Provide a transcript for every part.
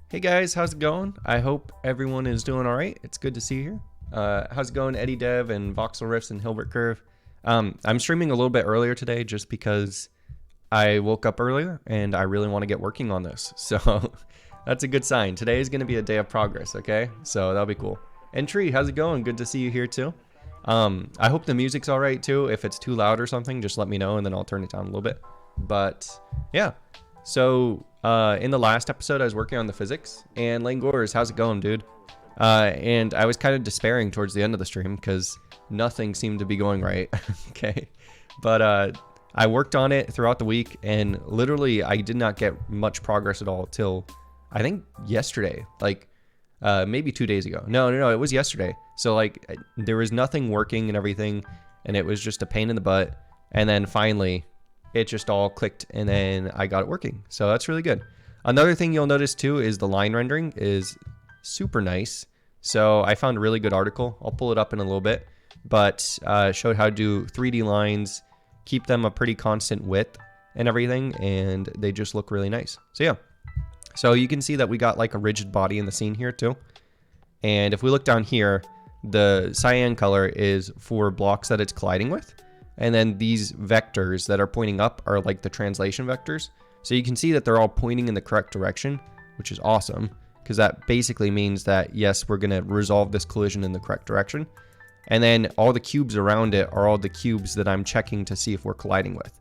Hey guys, how's it going? I hope everyone is doing all right. It's good to see you here. How's it going, Eddie Dev and Voxel Riffs and Hilbert Curve? I'm streaming a little bit earlier today just because I woke up earlier and I really want to get working on this. So that's a good sign. Today is going to be a day of progress, okay? So that'll be cool. And Tree, how's it going? Good to see you here too. I hope the music's all right too. If it's too loud or something, just let me know and then I'll turn it down a little bit. But yeah, so in the last episode, I was working on the physics. And Lane Gores, how's it going, dude? And I was kind of despairing towards the end of the stream because nothing seemed to be going right. Okay, but I worked on it throughout the week, and literally I did not get much progress at all till I think yesterday, like maybe 2 days ago. No, it was yesterday. So like there was nothing working and everything, and it was just a pain in the butt. And then finally it just all clicked and then I got it working. So that's really good. Another thing you'll notice too is the line rendering is super nice. So I found a really good article. I'll pull it up in a little bit, but showed how to do 3D lines, keep them a pretty constant width and everything, and they just look really nice. So yeah. So you can see that we got like a rigid body in the scene here too. And if we look down here, the cyan color is for blocks that it's colliding with. And then these vectors that are pointing up are like the translation vectors. So you can see that they're all pointing in the correct direction, which is awesome, because that basically means that, yes, we're going to resolve this collision in the correct direction. And then all the cubes around it are all the cubes that I'm checking to see if we're colliding with.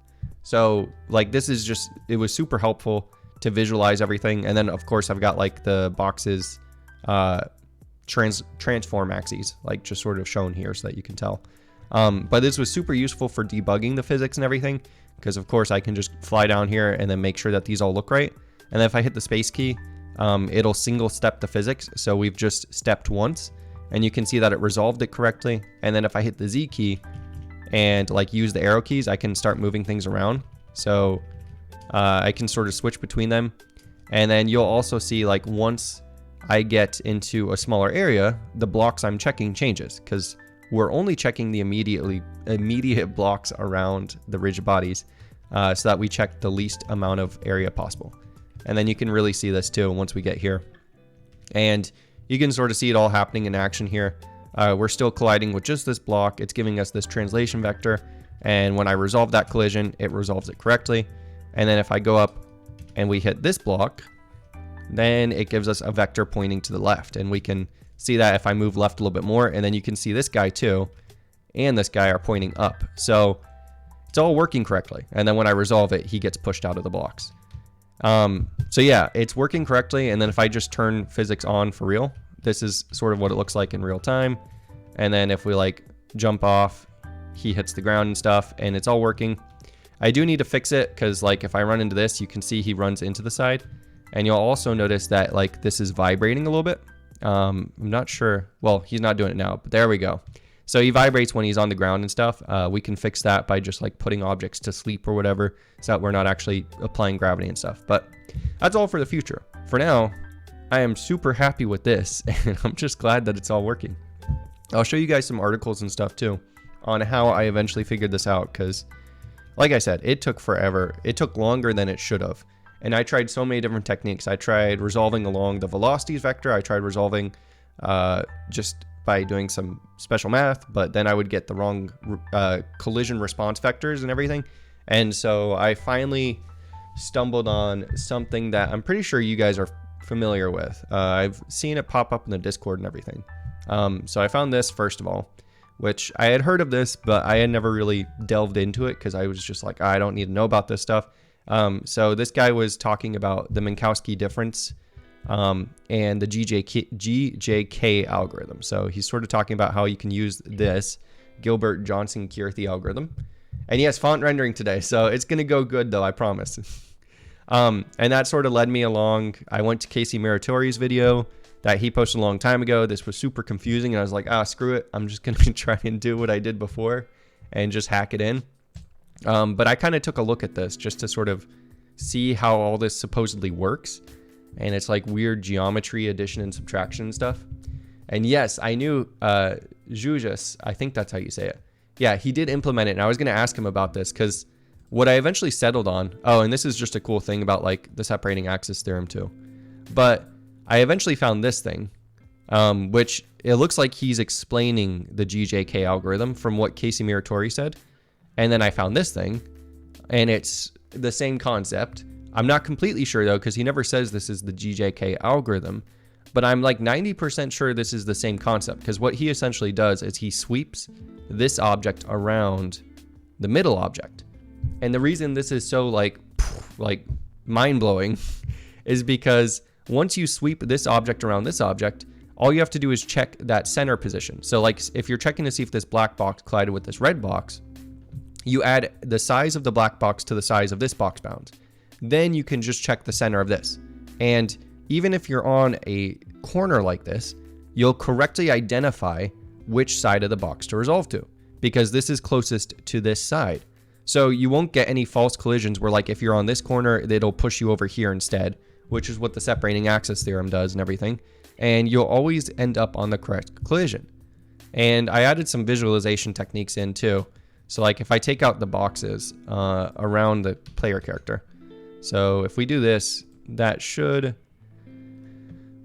So like this is just, it was super helpful to visualize everything. And then of course I've got like the boxes transform axes, like just sort of shown here so that you can tell. But this was super useful for debugging the physics and everything, because of course I can just fly down here and then make sure that these all look right. And then if I hit the space key, it'll single step the physics. So we've just stepped once and you can see that it resolved it correctly. And then if I hit the Z key and like use the arrow keys, I can start moving things around. So I can sort of switch between them. And then you'll also see like once I get into a smaller area, the blocks I'm checking changes, because we're only checking the immediate blocks around the rigid bodies, so that we check the least amount of area possible. And then you can really see this too once we get here. And you can sort of see it all happening in action here. We're still colliding with just this block. It's giving us this translation vector. And when I resolve that collision, it resolves it correctly. And then if I go up and we hit this block, then it gives us a vector pointing to the left. And we can see that if I move left a little bit more, and then you can see this guy too, and this guy are pointing up. So it's all working correctly. And then when I resolve it, he gets pushed out of the blocks. So yeah, it's working correctly. And then if I just turn physics on for real, this is sort of what it looks like in real time. And then if we like jump off, he hits the ground and stuff, and it's all working. I do need to fix it because like if I run into this, you can see he runs into the side. And you'll also notice that like this is vibrating a little bit. I'm not sure. Well, he's not doing it now, but there we go. So he vibrates when he's on the ground and stuff. We can fix that by just like putting objects to sleep or whatever, so that we're not actually applying gravity and stuff. But that's all for the future. For now, I am super happy with this, and I'm just glad that it's all working. I'll show you guys some articles and stuff too on how I eventually figured this out, because like I said, it took forever. It took longer than it should have. And I tried so many different techniques. I tried resolving along the velocities vector. I tried resolving just by doing some special math, but then I would get the wrong collision response vectors and everything. And so I finally stumbled on something that I'm pretty sure you guys are familiar with. I've seen it pop up in the Discord and everything. So I found this first of all, which I had heard of this, but I had never really delved into it because I was just like, I don't need to know about this stuff. So this guy was talking about the Minkowski difference and the GJK algorithm. So he's sort of talking about how you can use this Gilbert-Johnson-Kearthy algorithm. And yes, font rendering today, so it's going to go good though, I promise. And that sort of led me along. I went to Casey Muratori's video that he posted a long time ago. This was super confusing, and I was like, screw it. I'm just going to try and do what I did before and just hack it in. But I kind of took a look at this just to sort of see how all this supposedly works. And it's like weird geometry, addition and subtraction and stuff. And yes, I knew Jujas, I think that's how you say it. Yeah, he did implement it. And I was going to ask him about this because what I eventually settled on, and this is just a cool thing about like the separating axis theorem too. But I eventually found this thing, which it looks like he's explaining the GJK algorithm from what Casey Muratori said. And then I found this thing, and it's the same concept. I'm not completely sure though, because he never says this is the GJK algorithm, but I'm like 90% sure this is the same concept, because what he essentially does is he sweeps this object around the middle object. And the reason this is so like mind-blowing is because once you sweep this object around this object, all you have to do is check that center position. So like if you're checking to see if this black box collided with this red box, you add the size of the black box to the size of this box bound. Then you can just check the center of this. And even if you're on a corner like this, you'll correctly identify which side of the box to resolve to, because this is closest to this side. So you won't get any false collisions where like if you're on this corner, it'll push you over here instead, which is what the separating axis theorem does and everything. And you'll always end up on the correct collision. And I added some visualization techniques in too. So like if I take out the boxes around the player character. So if we do this, that should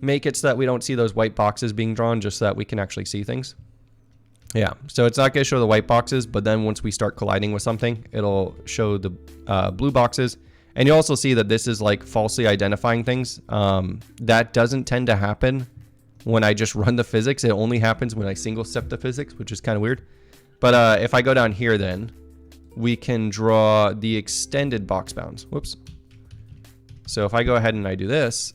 make it so that we don't see those white boxes being drawn, just so that we can actually see things. Yeah, so it's not going to show the white boxes, but then once we start colliding with something, it'll show the blue boxes. And you also see that this is like falsely identifying things. That doesn't tend to happen when I just run the physics. It only happens when I single step the physics, which is kind of weird. But if I go down here, then we can draw the extended box bounds. Whoops. So if I go ahead and I do this,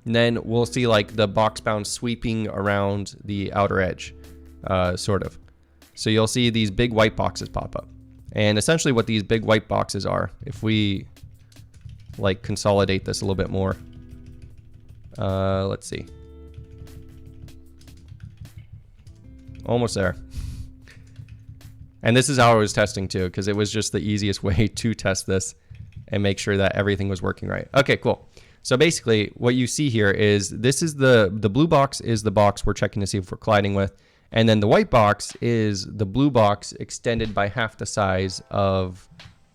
then we'll see like the box bound sweeping around the outer edge, sort of. So you'll see these big white boxes pop up. And essentially what these big white boxes are, if we like consolidate this a little bit more, let's see. Almost there. And this is how I was testing too, because it was just the easiest way to test this and make sure that everything was working right. Okay, cool. So basically what you see here is this is the blue box is the box we're checking to see if we're colliding with. And then the white box is the blue box extended by half the size of,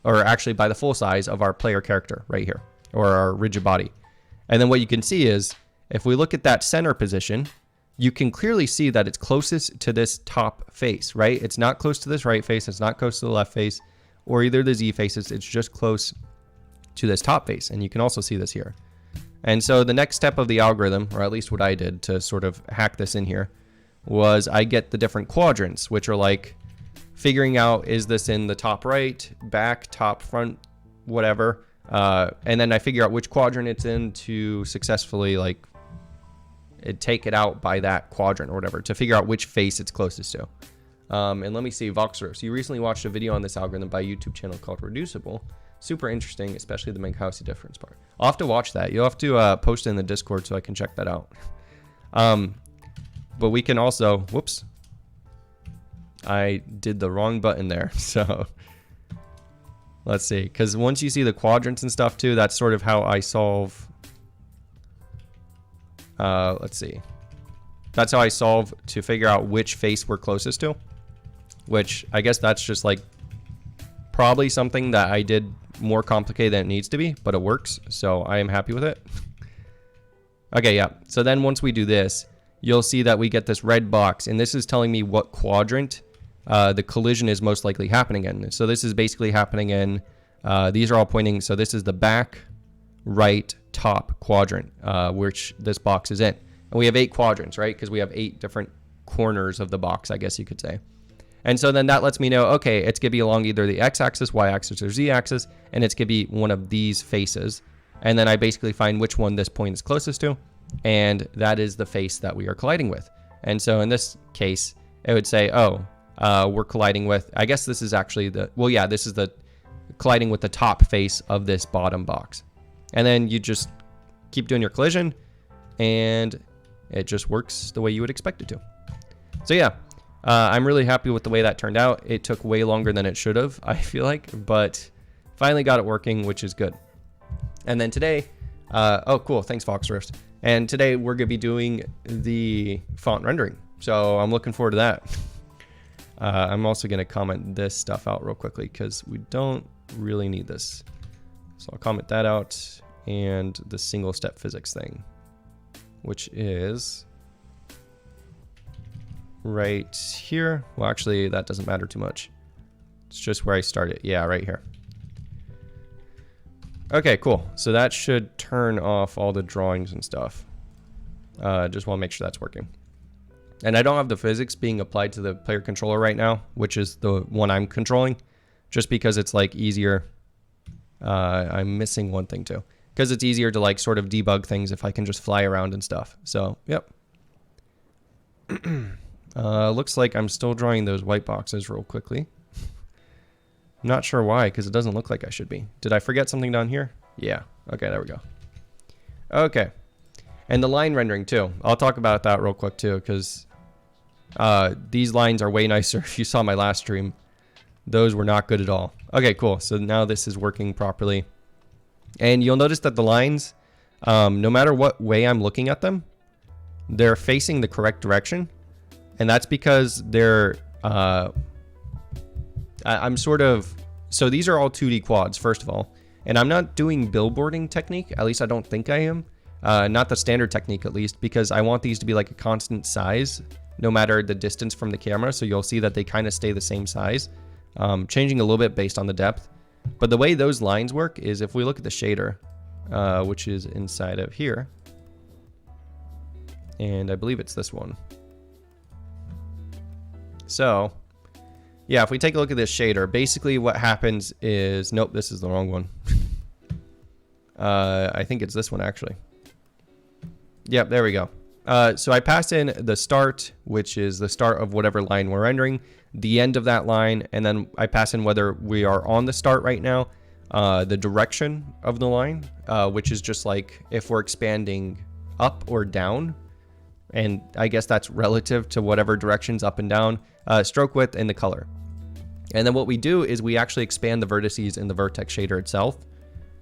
or actually by the full size of our player character right here, or our rigid body. And then what you can see is if we look at that center position, you can clearly see that it's closest to this top face, right? It's not close to this right face. It's not close to the left face or either the Z faces. It's just close to this top face. And you can also see this here. And so the next step of the algorithm, or at least what I did to sort of hack this in here, was I get the different quadrants, which are like figuring out, is this in the top right, back, top, front, whatever. And then I figure out which quadrant it's in to successfully like take it out by that quadrant or whatever to figure out which face it's closest to. And let me see, Voxros, you recently watched a video on this algorithm by a YouTube channel called Reducible. Super interesting, especially the Minkowski difference part. I'll have to watch that. You'll have to post it in the Discord so I can check that out. But we can also, whoops, I did the wrong button there. So let's see, because once you see the quadrants and stuff too, that's sort of how I solve. Let's see. That's how I solve to figure out which face we're closest to, which I guess that's just like probably something that I did more complicated than it needs to be, but it works. So I am happy with it. Okay, yeah. So then once we do this, you'll see that we get this red box, and this is telling me what quadrant the collision is most likely happening in. So this is basically happening in, these are all pointing, so this is the back, right, top quadrant, which this box is in. And we have 8 quadrants, right? Because we have 8 different corners of the box, I guess you could say. And so then that lets me know, okay, it's going to be along either the x-axis, y-axis, or z-axis, and it's going to be one of these faces. And then I basically find which one this point is closest to, and that is the face that we are colliding with. And so in this case, it would say, oh, we're colliding with, I guess this is actually the, well, yeah, this is the colliding with the top face of this bottom box. And then you just keep doing your collision, and it just works the way you would expect it to. So yeah, I'm really happy with the way that turned out. It took way longer than it should have, I feel like, but finally got it working, which is good. And then today, oh, cool. Thanks, Foxrust. And today we're going to be doing the font rendering. So I'm looking forward to that. I'm also going to comment this stuff out real quickly because we don't really need this. So I'll comment that out. and the single step physics thing, which is right here. Well, actually, that doesn't matter too much. It's just where I started. Yeah, right here. Okay, cool. So that should turn off all the drawings and stuff. Just want to make sure that's working. And I don't have the physics being applied to the player controller right now, which is the one I'm controlling, just because it's like easier. I'm missing one thing too, because it's easier to like sort of debug things if I can just fly around and stuff. So, yep. Looks like I'm still drawing those white boxes real quickly. I'm not sure why, because it doesn't look like I should be. Did I forget something down here? Yeah. Okay, there we go. Okay. And the line rendering too. I'll talk about that real quick too, because these lines are way nicer. If you saw my last stream, those were not good at all. Okay, cool. So now this is working properly. And you'll notice that the lines, no matter what way I'm looking at them, they're facing the correct direction. And that's because they're, I'm sort of, so these are all 2D quads, first of all. And I'm not doing billboarding technique, at least I don't think I am. Not the standard technique, at least, because I want these to be like a constant size, no matter the distance from the camera. So you'll see that they kind of stay the same size, changing a little bit based on the depth. But the way those lines work is if we look at the shader, which is inside of here, and I believe it's this one. So, yeah, if we take a look at this shader, basically what happens is, nope, this is the wrong one. I think it's this one, actually. Yep, there we go. So I pass in the start, which is the start of whatever line we're rendering, the end of that line, and then I pass in whether we are on the start right now, the direction of the line, which is just like if we're expanding up or down, and I guess that's relative to whatever direction's up and down, stroke width, and the color. And then what we do is we actually expand the vertices in the vertex shader itself.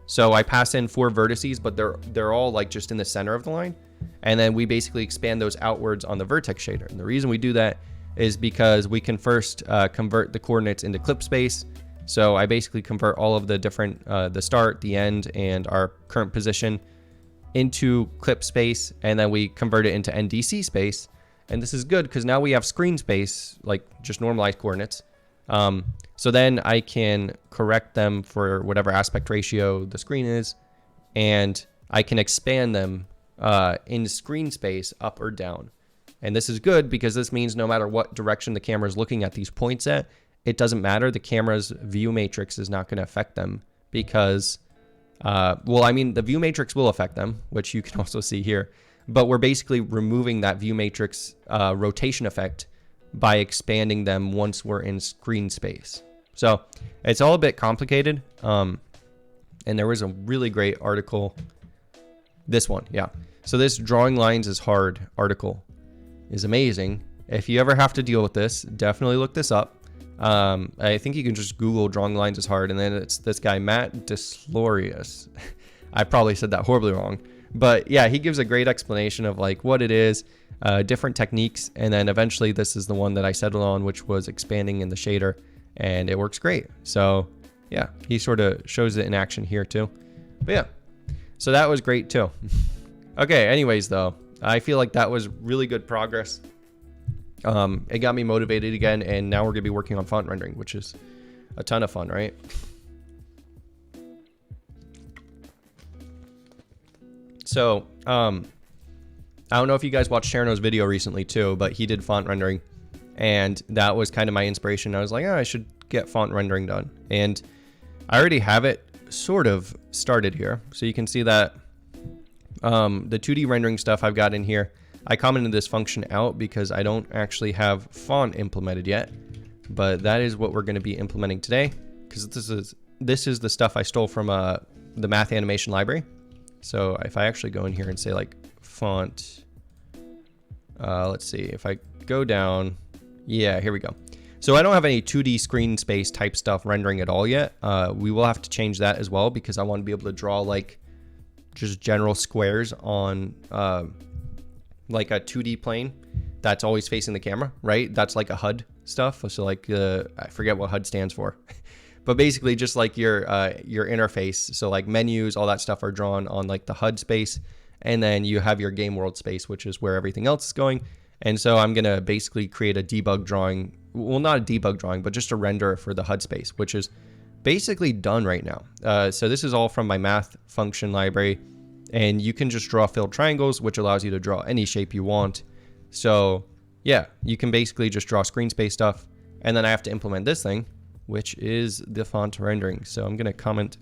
So I pass in 4 vertices, but they're all like just in the center of the line. And then we basically expand those outwards on the vertex shader. And the reason we do that is because we can first convert the coordinates into clip space. So I basically convert all of the different, the start, the end, and our current position into clip space. And then we convert it into NDC space. And this is good because now we have screen space, like just normalized coordinates. So then I can correct them for whatever aspect ratio the screen is, and I can expand them in screen space up or down. And this is good because this means no matter what direction the camera is looking at these points at, it doesn't matter. The camera's view matrix is not going to affect them because, well, I mean, the view matrix will affect them, which you can also see here, but we're basically removing that view matrix rotation effect by expanding them once we're in screen space. So it's all a bit complicated. And there was a really great article. This one, yeah. So this Drawing Lines is Hard article is amazing. If you ever have to deal with this, definitely look this up. I think you can just Google Drawing Lines is Hard, and then it's this guy, Matt Deslorius. I probably said that horribly wrong. But yeah, he gives a great explanation of like what it is, different techniques, and then eventually this is the one that I settled on, which was expanding in the shader, and it works great. So yeah, he sort of shows it in action here too. But yeah, so that was great too. Okay, anyways though, I feel like that was really good progress. It got me motivated again, and now we're gonna be working on font rendering, which is a ton of fun, right? So, I don't know if you guys watched Cherno's video recently too, but he did font rendering, and that was kind of my inspiration. I was like, oh, I should get font rendering done. And I already have it sort of started here. So you can see that the 2D rendering stuff I've got in here, I commented this function out because I don't actually have font implemented yet, but that is what we're going to be implementing today, because this is the stuff I stole from the math animation library. So if I actually go in here and say like font, let's see, if I go down, yeah, here we go. So I don't have any 2D screen space type stuff rendering at all yet. We will have to change that as well because I want to be able to draw like just general squares on like a 2D plane that's always facing the camera, right? That's like a HUD stuff. So like, I forget what HUD stands for. but basically just like your interface. So like menus, all that stuff are drawn on like the HUD space, and then you have your game world space, which is where everything else is going. And so I'm gonna basically create a debug drawing, well, not a debug drawing, but just a render for the HUD space, which is basically done right now. So this is all from my math function library, and you can just draw filled triangles, which allows you to draw any shape you want. So yeah, you can basically just draw screen space stuff, and then I have to implement this thing, which is the font rendering. So I'm gonna comment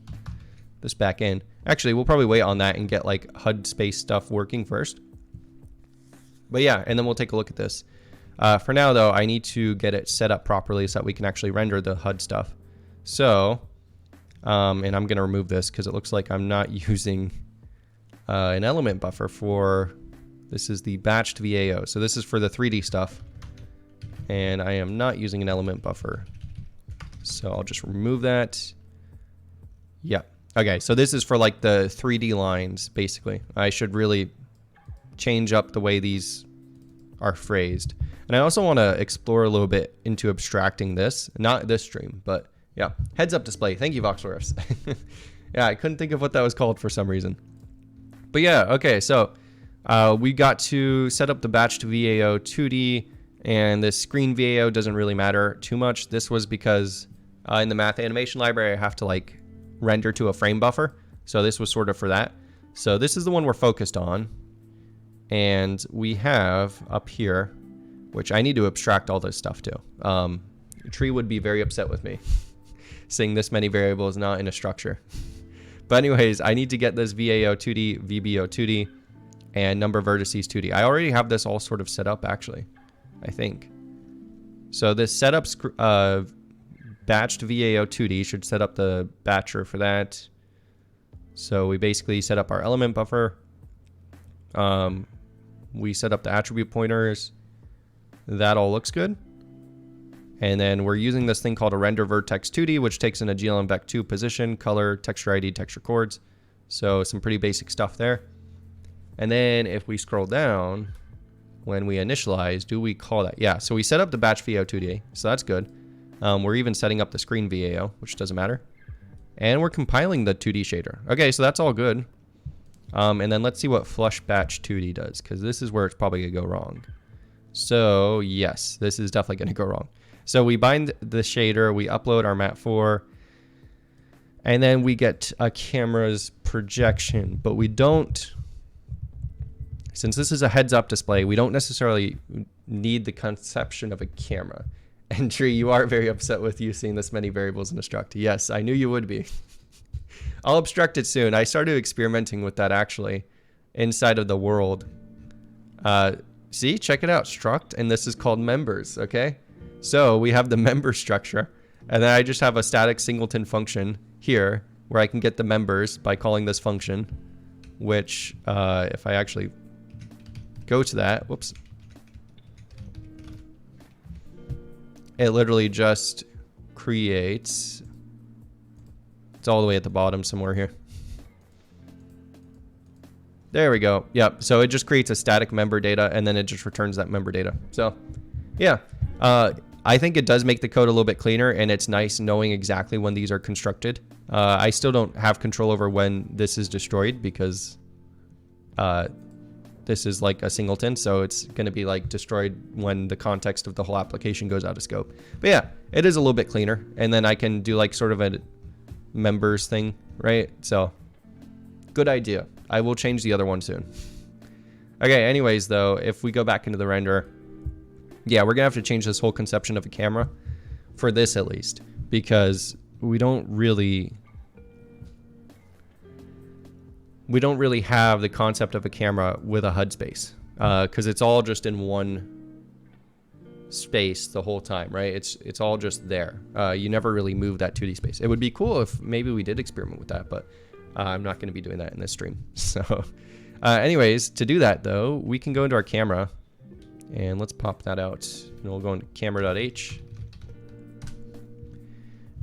this back in. Actually, we'll probably wait on that and get like HUD space stuff working first. But yeah, and then we'll take a look at this. For now though, I need to get it set up properly so that we can actually render the HUD stuff. So, and I'm gonna remove this because it looks like I'm not using an element buffer for, this is the batched VAO. So this is for the 3D stuff, and I am not using an element buffer. So I'll just remove that. Yeah. Okay, so this is for like the 3D lines, basically. I should really change up the way these are phrased. And I also want to explore a little bit into abstracting this, not this stream, but yeah, heads up display. Thank you, Voxelriffs. Yeah, I couldn't think of what that was called for some reason. But yeah, okay, so we got to set up the batched VAO 2D, and the screen VAO doesn't really matter too much. This was because in the math animation library, I have to like render to a frame buffer. So this was sort of for that. So this is the one we're focused on. And we have up here, which I need to abstract all this stuff to. Tree would be very upset with me seeing this many variables not in a structure. But anyways, I need to get this VAO 2D, VBO 2D, and number vertices 2D. I already have this all sort of set up actually, I think. So this setup batched VAO 2D should set up the batcher for that. So we basically set up our element buffer. We set up the attribute pointers. That all looks good. And then we're using this thing called a render vertex 2D, which takes in a glmvec2 position, color, texture ID, texture chords. So some pretty basic stuff there. And then if we scroll down, when we initialize, do we call that? Yeah, so we set up the batch VAO 2D, so that's good. We're even setting up the screen VAO, which doesn't matter. And we're compiling the 2D shader. Okay, so that's all good. And then let's see what flush batch 2D does, because this is where it's probably gonna go wrong. So yes, this is definitely gonna go wrong. So we bind the shader, we upload our mat4, and then we get a camera's projection, but we don't, since this is a heads up display, we don't necessarily need the conception of a camera. And Tree, you are very upset with you seeing this many variables in a struct. Yes, I knew you would be. I'll abstract it soon. I started experimenting with that actually inside of the world. See, check it out, struct, and this is called members, okay? So we have the member structure, and then I just have a static singleton function here where I can get the members by calling this function, which if I actually go to that, whoops, it literally just creates, it's all the way at the bottom somewhere here. There we go. Yep. So it just creates a static member data, and then it just returns that member data. So yeah, I think it does make the code a little bit cleaner, and it's nice knowing exactly when these are constructed. I still don't have control over when this is destroyed because this is like a singleton, so it's going to be like destroyed when the context of the whole application goes out of scope. But yeah, it is a little bit cleaner, and then I can do like sort of a members thing, right? So good idea. I will change the other one soon. Okay, anyways though, if we go back into the render, yeah, we're gonna have to change this whole conception of a camera for this at least, because we don't really have the concept of a camera with a HUD space, because it's all just in one space the whole time, right? It's all just there. You never really move that 2D space. It would be cool if maybe we did experiment with that, but I'm not going to be doing that in this stream. So anyways, to do that though, we can go into our camera and let's pop that out, and we'll go into camera.h.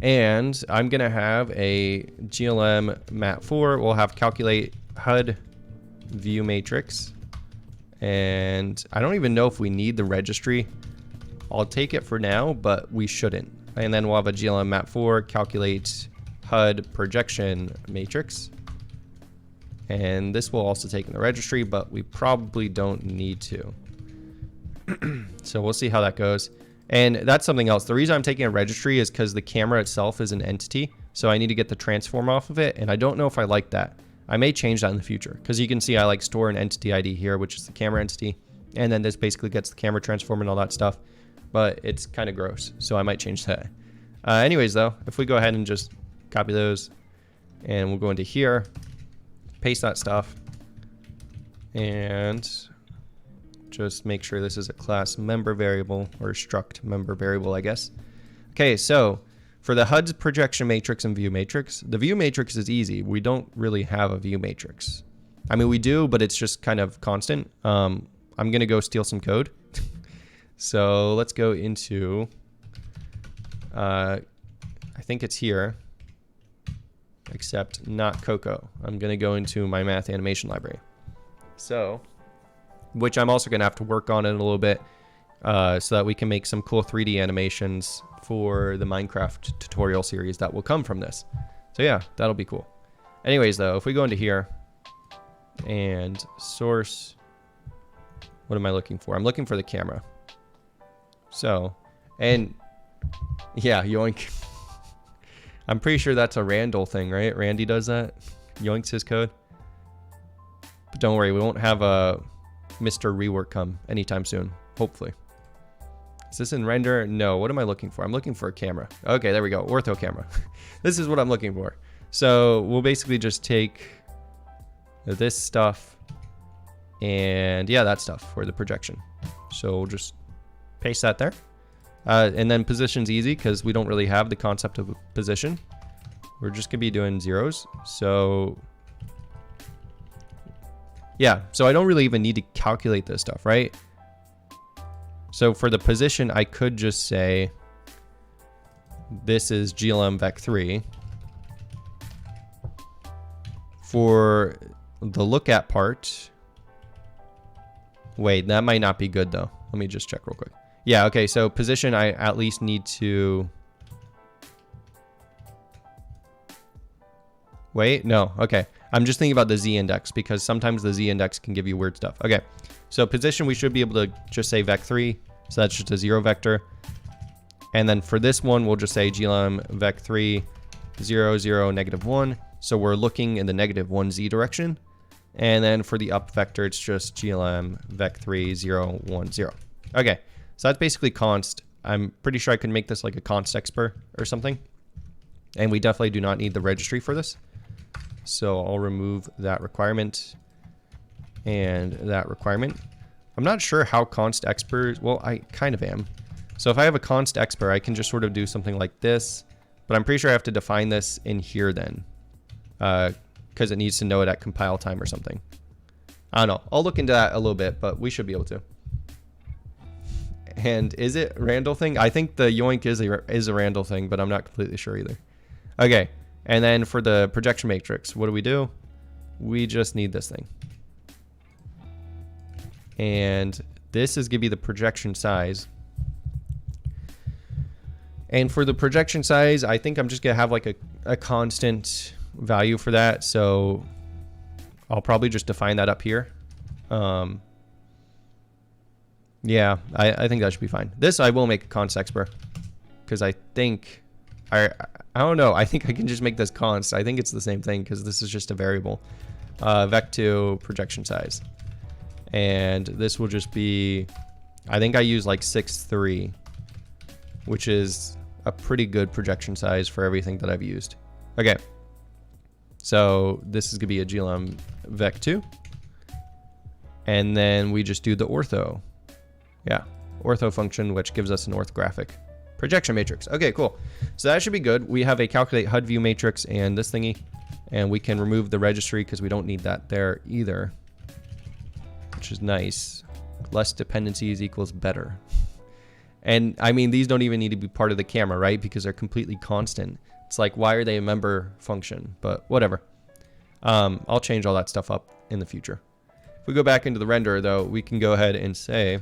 And I'm going to have a glm mat4. We'll have calculate HUD view matrix. And I don't even know if we need the registry. I'll take it for now, but we shouldn't. and then we'll have a GLM map 4 calculate HUD projection matrix. And this will also take in the registry, but we probably don't need to. So we'll see how that goes. And that's something else. The reason I'm taking a registry is because the camera itself is an entity. So I need to get the transform off of it. And I don't know if I like that. I may change that in the future, because you can see I like store an entity ID here, which is the camera entity. And then this basically gets the camera transform and all that stuff. But it's kind of gross. So I might change that. Anyways, though, if we go ahead and just copy those and we'll go into here, paste that stuff, and just make sure this is a class member variable or struct member variable, I guess. Okay, so for the HUD's projection matrix and view matrix, the view matrix is easy. We don't really have a view matrix. I mean, we do, but it's just kind of constant. I'm going to go steal some code. So let's go into, I think it's here, except not Coco. I'm going to go into my math animation library. So, which I'm also going to have to work on it a little bit so that we can make some cool 3D animations for the Minecraft tutorial series that will come from this. So yeah, that'll be cool. Anyways, though, if we go into here and source, what am I looking for? I'm looking for the camera. So, and yeah, yoink. I'm pretty sure that's a Randall thing, right? Randy does that. Yoinks his code. But don't worry, we won't have a Mr. Rework come anytime soon, hopefully. Is this in render? No, what am I looking for? I'm looking for a camera. Okay, there we go, ortho camera. This is what I'm looking for. So we'll basically just take this stuff and yeah, that stuff for the projection. So we'll just paste that there. And then position's easy because we don't really have the concept of a position. We're just gonna be doing zeros. So yeah, so I don't really even need to calculate this stuff, right? So for the position, I could just say this is GLM vec3. For the look at part, wait, that might not be good though. Let me just check real quick. Yeah, okay, so position, I at least need to... Wait, no, okay. I'm just thinking about the Z index because sometimes the Z index can give you weird stuff. Okay, so position, we should be able to just say vec3. So that's just a 0 vector. And then for this one, we'll just say glm vec3 0, 0, -1. So we're looking in the -1z direction. And then for the up vector, it's just glm vec3 0, 1, 0. Okay, so that's basically const. I'm pretty sure I can make this like a const expr or something. And we definitely do not need the registry for this. So I'll remove that requirement and that requirement. I'm not sure how const expr, well, I kind of am. So if I have a const expr, I can just sort of do something like this, but I'm pretty sure I have to define this in here then, because it needs to know it at compile time or something. I don't know. I'll look into that a little bit, but we should be able to. And is it Randall thing? I think the yoink is a Randall thing, but I'm not completely sure either. Okay. And then for the projection matrix, what do? We just need this thing. And this is going to be the projection size. And for the projection size, I think I'm just going to have like a constant value for that. So I'll probably just define that up here. Yeah, I think that should be fine. This I will make a const expr because I think... I don't know. I think I can just make this const. I think it's the same thing because this is just a variable. Vec2 projection size. And this will just be, I think I use like 6.3, which is a pretty good projection size for everything that I've used. Okay. So this is going to be a glm vec2. And then we just do the ortho. Yeah, ortho function, which gives us an orthographic projection matrix. Okay, cool. So that should be good. We have a calculate HUD view matrix and this thingy, and we can remove the registry because we don't need that there either, which is nice. Less dependencies equals better. And I mean, these don't even need to be part of the camera, right? Because they're completely constant. It's like, why are they a member function? But whatever. I'll change all that stuff up in the future. If we go back into the renderer though, we can go ahead and say,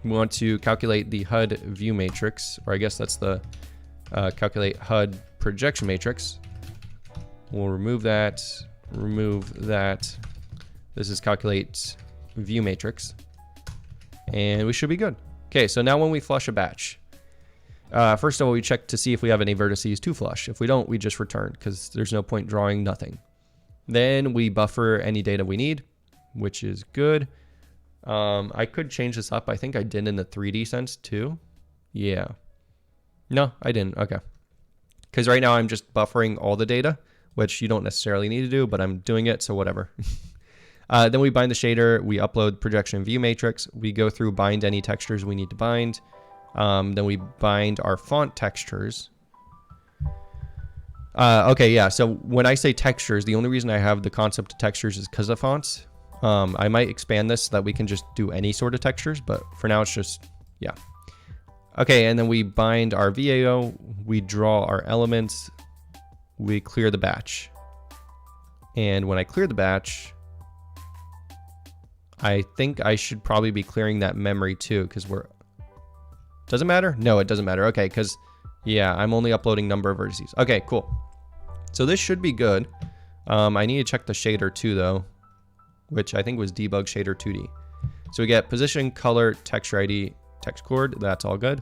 we want to calculate the HUD view matrix, or I guess that's the calculate HUD projection matrix. We'll remove that, This is calculate view matrix, and we should be good. Okay, so now when we flush a batch, first of all, we check to see if we have any vertices to flush. If we don't, we just return, because there's no point drawing nothing. Then we buffer any data we need, which is good. I could change this up. I think I did in the 3D sense too. Yeah. No, I didn't. Okay. Because right now I'm just buffering all the data, which you don't necessarily need to do, but I'm doing it, so whatever. Then we bind the shader, we upload projection view matrix, we go through bind any textures we need to bind, then we bind our font textures. Okay, yeah, so when I say textures, the only reason I have the concept of textures is because of fonts. I might expand this so that we can just do any sort of textures, but for now it's just, yeah. Okay, and then we bind our VAO, we draw our elements, we clear the batch. And when I clear the batch, I think I should probably be clearing that memory too, because does it matter? No, it doesn't matter. Okay, because, yeah, I'm only uploading number of vertices. Okay, cool. So this should be good. I need to check the shader too, though, which I think was Debug Shader 2D. So we get position, color, texture ID, text chord. That's all good.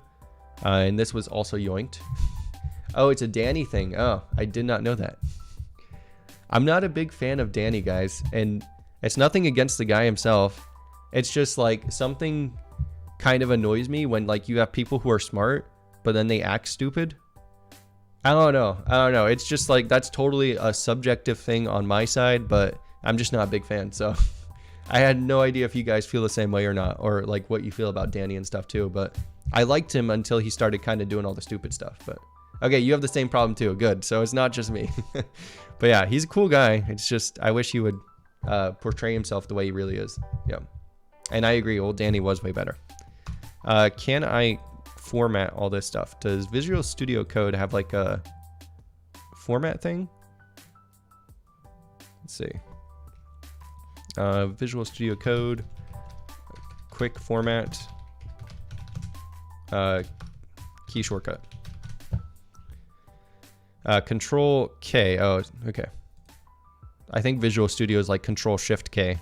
And this was also yoinked. Oh, it's a Danny thing. Oh, I did not know that. I'm not a big fan of Danny, guys, and it's nothing against the guy himself. It's just like something kind of annoys me when like you have people who are smart, but then they act stupid. I don't know. It's just like that's totally a subjective thing on my side, but I'm just not a big fan. So I had no idea if you guys feel the same way or not, or like what you feel about Danny and stuff too. But I liked him until he started kind of doing all the stupid stuff. But okay, you have the same problem too. Good. So it's not just me. But yeah, he's a cool guy. It's just I wish he would portray himself the way he really is. Yeah, and I agree, old Danny was way better. Can I format all this stuff? Does Visual Studio Code have like a format thing? Let's see. Visual Studio Code, quick format, key shortcut, Control K. Oh, okay. I think Visual Studio is like Control Shift K.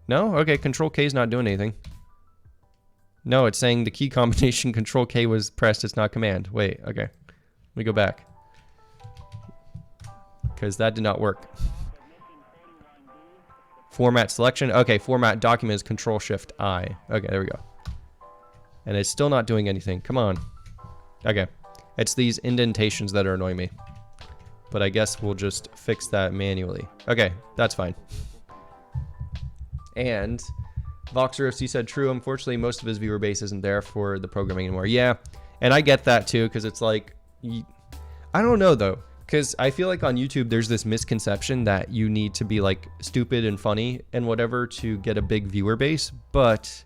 No? Okay, Control K is not doing anything. No, it's saying the key combination Control K was pressed, it's not Command. Wait, okay. Let me go back. Because that did not work. Format selection. Okay, format document is Control Shift I. Okay, there we go. And it's still not doing anything. Come on. Okay. It's these indentations that are annoying me. But I guess we'll just fix that manually. Okay, that's fine. And VoxRFC said true. Unfortunately, most of his viewer base isn't there for the programming anymore. Yeah, and I get that too, because it's like, I don't know though, because I feel like on YouTube there's this misconception that you need to be like stupid and funny and whatever to get a big viewer base. But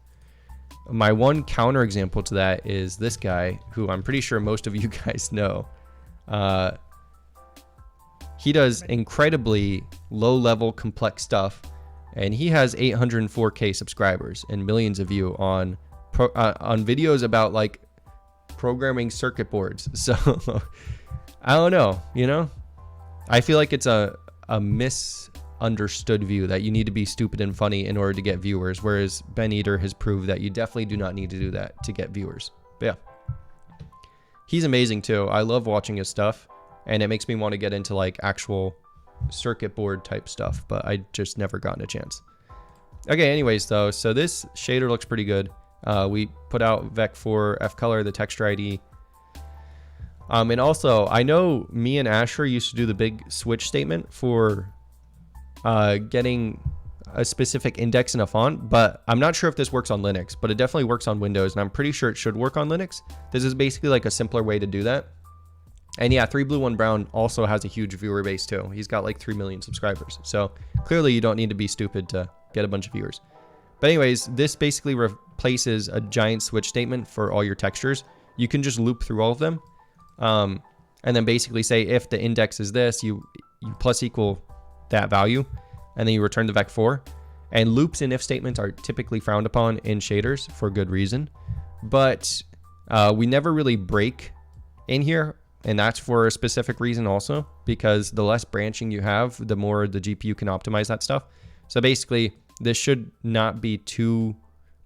my one counter example to that is this guy, who I'm pretty sure most of you guys know. He does incredibly low-level, complex stuff, and he has 804K subscribers and millions of views on videos about like programming circuit boards. So I don't know, you know. I feel like it's a misunderstood view that you need to be stupid and funny in order to get viewers, whereas Ben Eater has proved that you definitely do not need to do that to get viewers. But yeah, he's amazing too. I love watching his stuff. And it makes me want to get into like actual circuit board type stuff, but I just never gotten a chance. Okay, anyways though, so this shader looks pretty good. We put out Vec4 Fcolor, the texture ID. And also, I know me and Asher used to do the big switch statement for getting a specific index in a font, but I'm not sure if this works on Linux, but it definitely works on Windows, and I'm pretty sure it should work on Linux. This is basically like a simpler way to do that. And yeah, 3Blue1Brown also has a huge viewer base too. He's got like 3 million subscribers. So clearly you don't need to be stupid to get a bunch of viewers. But anyways, this basically replaces a giant switch statement for all your textures. You can just loop through all of them. And then basically say if the index is this, you plus equal that value, and then you return the vec4. And loops and if statements are typically frowned upon in shaders for good reason. But we never really break in here. And that's for a specific reason also, because the less branching you have, the more the GPU can optimize that stuff. So basically, this should not be too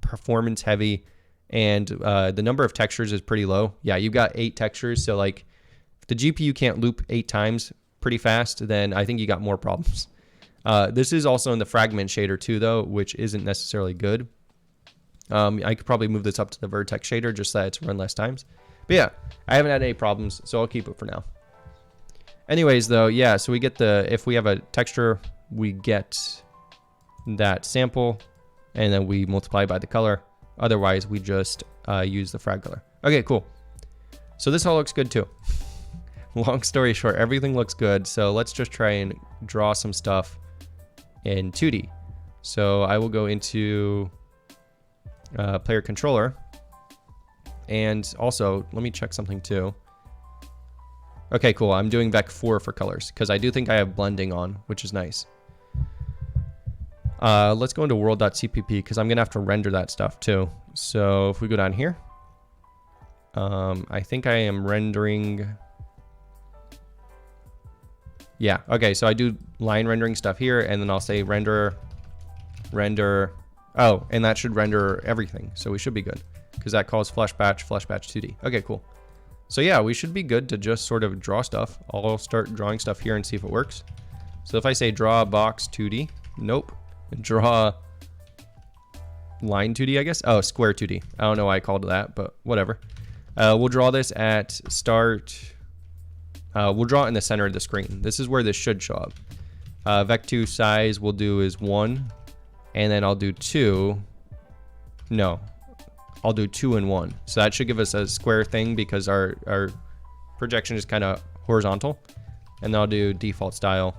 performance heavy, and the number of textures is pretty low. Yeah, you've got 8 textures, so like if the GPU can't loop 8 times pretty fast, then I think you got more problems. This is also in the fragment shader too, though, which isn't necessarily good. I could probably move this up to the vertex shader just so that it's run less times. But yeah, I haven't had any problems, so I'll keep it for now. Anyways, though, yeah, so we get if we have a texture, we get that sample, and then we multiply by the color. Otherwise, we just use the frag color. Okay, cool. So this all looks good too. Long story short, everything looks good. So let's just try and draw some stuff in 2D. So I will go into player controller. And also, let me check something too. Okay, cool. I'm doing Vec 4 for colors because I do think I have blending on, which is nice. Let's go into world.cpp because I'm going to have to render that stuff too. So if we go down here, I think I am rendering. Yeah, okay, so I do line rendering stuff here, and then I'll say render. Oh, and that should render everything. So we should be good because that calls flesh batch 2D. Okay, cool. So yeah, we should be good to just sort of draw stuff. I'll start drawing stuff here and see if it works. So if I say draw box 2D, nope. Draw line 2D, I guess. Oh, square 2D. I don't know why I called it that, but whatever. We'll draw this at start. We'll draw it in the center of the screen. This is where this should show up. Vec2 size we'll do is 1, and then I'll do 2. No, I'll do 2 and 1. So that should give us a square thing because our projection is kind of horizontal. And then I'll do default style,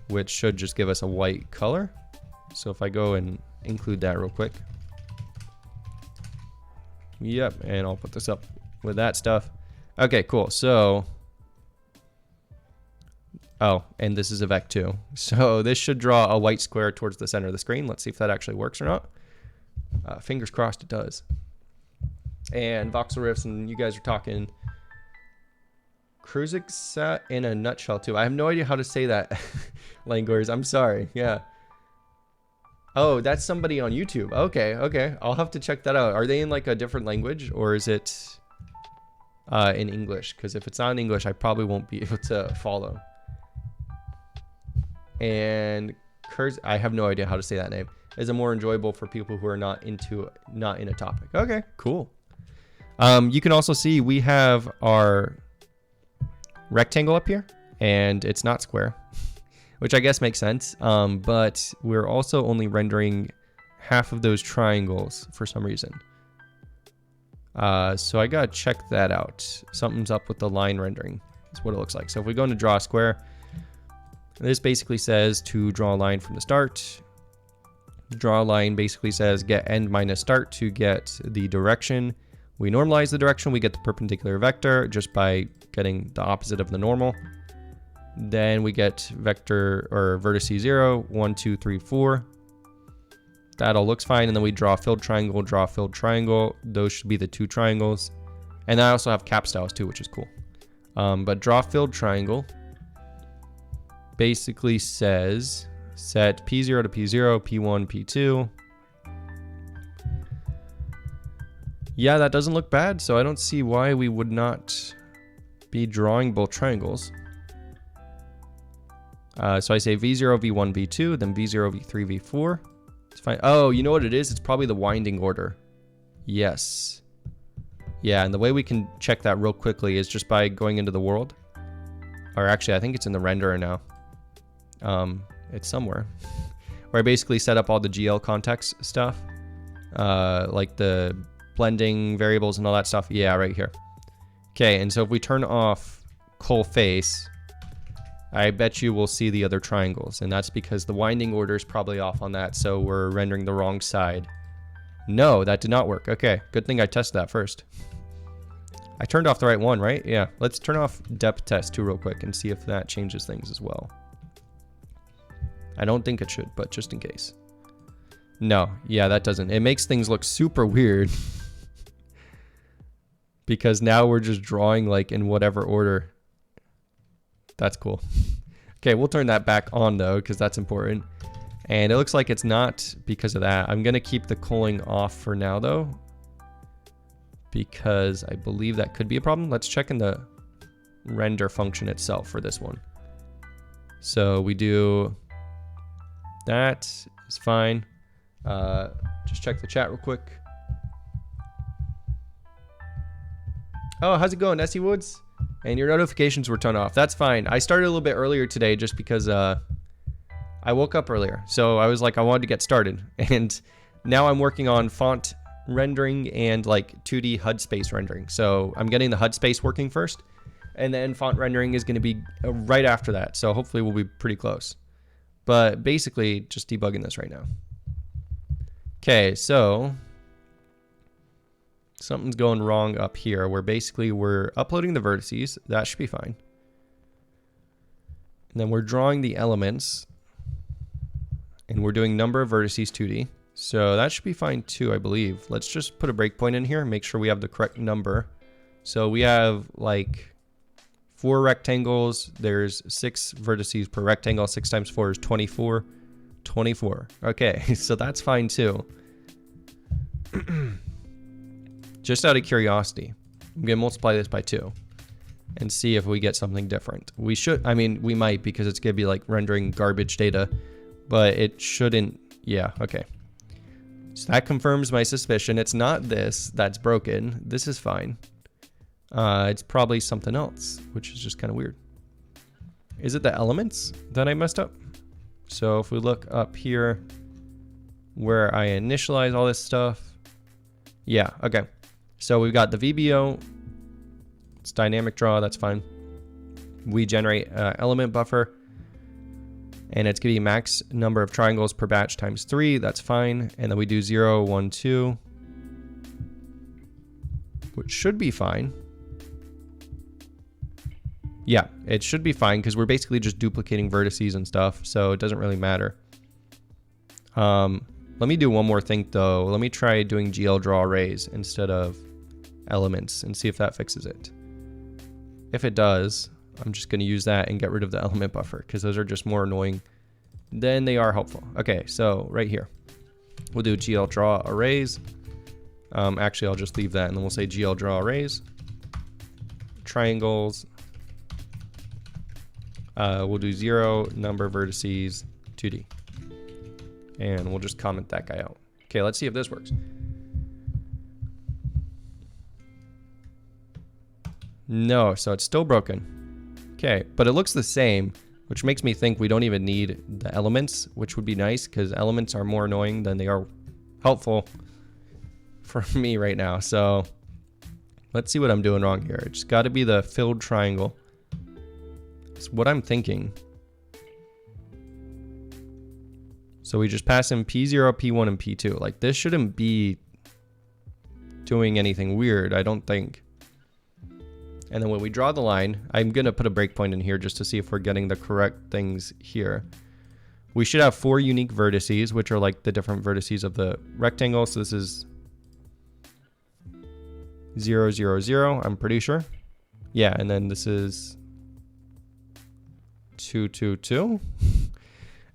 which should just give us a white color. So if I go and include that real quick. Yep, and I'll put this up with that stuff. Okay, cool. So, oh, and this is a Vec 2. So this should draw a white square towards the center of the screen. Let's see if that actually works or not. Fingers crossed it does. And voxel riffs, and you guys are talking Kruzixat in a nutshell too. I have no idea how to say that. Languors, I'm sorry. Yeah. Oh, that's somebody on YouTube. Okay, okay. I'll have to check that out. Are they in like a different language, or is it in English? Because if it's not in English, I probably won't be able to follow. And I have no idea how to say that name. Is it more enjoyable for people who are not in a topic? Okay, cool. You can also see we have our rectangle up here, and it's not square, which I guess makes sense. But we're also only rendering half of those triangles for some reason. So I gotta check that out. Something's up with the line rendering. That's what it looks like. So if we go into draw a square, this basically says to draw a line from the start. Draw a line basically says get end minus start to get the direction. We normalize the direction, we get the perpendicular vector just by getting the opposite of the normal. Then we get vector or vertices 0, 1, 2, 3, 4. That all looks fine. And then we draw a filled triangle, draw a filled triangle. Those should be the 2 triangles. And I also have cap styles too, which is cool. But draw filled triangle basically says set P0 to P0, P1, P2. Yeah, that doesn't look bad, so I don't see why we would not be drawing both triangles. So I say V0, V1, V2, then V0, V3, V4. It's fine. Oh, you know what it is? It's probably the winding order. Yes. Yeah, and the way we can check that real quickly is just by going into the world. Or actually, I think it's in the renderer now. It's somewhere. Where I basically set up all the GL context stuff. Like the blending variables and all that stuff. Yeah, right here. Okay, and so if we turn off Col face, I bet you will see the other triangles, and that's because the winding order is probably off on that, so we're rendering the wrong side. No, that did not work. Okay, good thing I tested that first. I turned off the right one, right? Yeah, let's turn off depth test too real quick and see if that changes things as well. I don't think it should, but just in case. No, yeah, that doesn't. It makes things look super weird. because now we're just drawing like in whatever order. That's cool. Okay, we'll turn that back on though, because that's important. And it looks like it's not because of that. I'm gonna keep the culling off for now though, because I believe that could be a problem. Let's check in the render function itself for this one. So we do, that is fine. Just check the chat real quick. Oh, how's it going, Essie Woods? And your notifications were turned off. That's fine. I started a little bit earlier today just because I woke up earlier. So I was like, I wanted to get started. And now I'm working on font rendering and like 2D HUD space rendering. So I'm getting the HUD space working first. And then font rendering is going to be right after that. So hopefully we'll be pretty close. But basically just debugging this right now. Okay, so something's going wrong up here where basically we're uploading the vertices. That should be fine. And then we're drawing the elements. And we're doing number of vertices 2D. So that should be fine too, I believe. Let's just put a breakpoint in here and make sure we have the correct number. So we have like 4 rectangles. There's 6 vertices per rectangle. 6 times 4 is 24. 24. Okay, so that's fine too. Just out of curiosity, I'm gonna multiply this by 2 and see if we get something different. We should, I mean, we might, because it's gonna be like rendering garbage data, but it shouldn't. Yeah, okay. So that confirms my suspicion. It's not this that's broken. This is fine. It's probably something else, which is just kind of weird. Is it the elements that I messed up? So if we look up here where I initialize all this stuff. Yeah, okay. So we've got the VBO. It's dynamic draw, that's fine. We generate element buffer. And it's going to be max number of triangles per batch times 3. That's fine. And then we do 0, 1, 2. Which should be fine. Yeah, it should be fine because we're basically just duplicating vertices and stuff. So it doesn't really matter. Let me do one more thing though. Let me try doing GL draw arrays instead of elements and see if that fixes it. If it does, I'm just going to use that and get rid of the element buffer because those are just more annoying than they are helpful. Okay, so right here, we'll do GL draw arrays. Actually, I'll just leave that and then we'll say GL draw arrays. Triangles. We'll do 0, number vertices, 2D. And we'll just comment that guy out. Okay, let's see if this works. No, so it's still broken. Okay, but it looks the same, which makes me think we don't even need the elements, which would be nice because elements are more annoying than they are helpful for me right now. So let's see what I'm doing wrong here. It's got to be the filled triangle. It's what I'm thinking. So we just pass in P0, P1, and P2. Like this shouldn't be doing anything weird, I don't think. And then when we draw the line, I'm going to put a breakpoint in here just to see if we're getting the correct things here. We should have 4 unique vertices, which are like the different vertices of the rectangle. So this is 0, 0, 0, I'm pretty sure. Yeah, and then this is 2, 2, 2.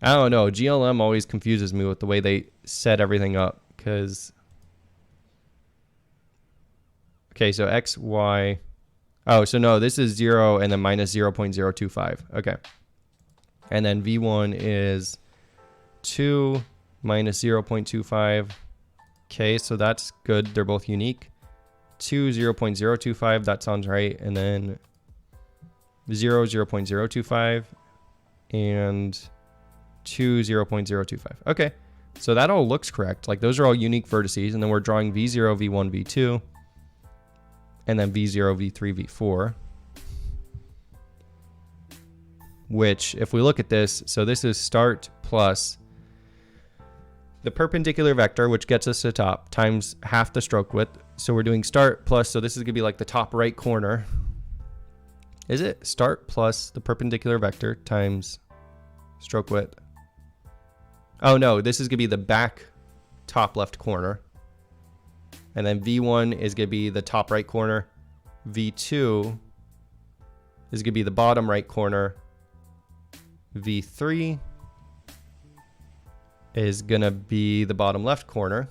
I don't know. GLM always confuses me with the way they set everything up because... Okay, so X, Y... Oh, so no, this is 0 and then minus 0.025. Okay. And then V1 is 2 minus 0.25. Okay, so that's good. They're both unique. 2, 0.025. That sounds right. And then 0, 0.025. And 2, 0.025. Okay. So that all looks correct. Like those are all unique vertices. And then we're drawing V0, V1, V2. And then V0, V3, V4. Which, if we look at this, so this is start plus the perpendicular vector, which gets us to top, times half the stroke width. So we're doing start plus, so this is going to be like the top right corner. Is it? Start plus the perpendicular vector times stroke width. Oh no, this is going to be the back top left corner. And then V1 is going to be the top right corner. V2 is going to be the bottom right corner. V3 is going to be the bottom left corner.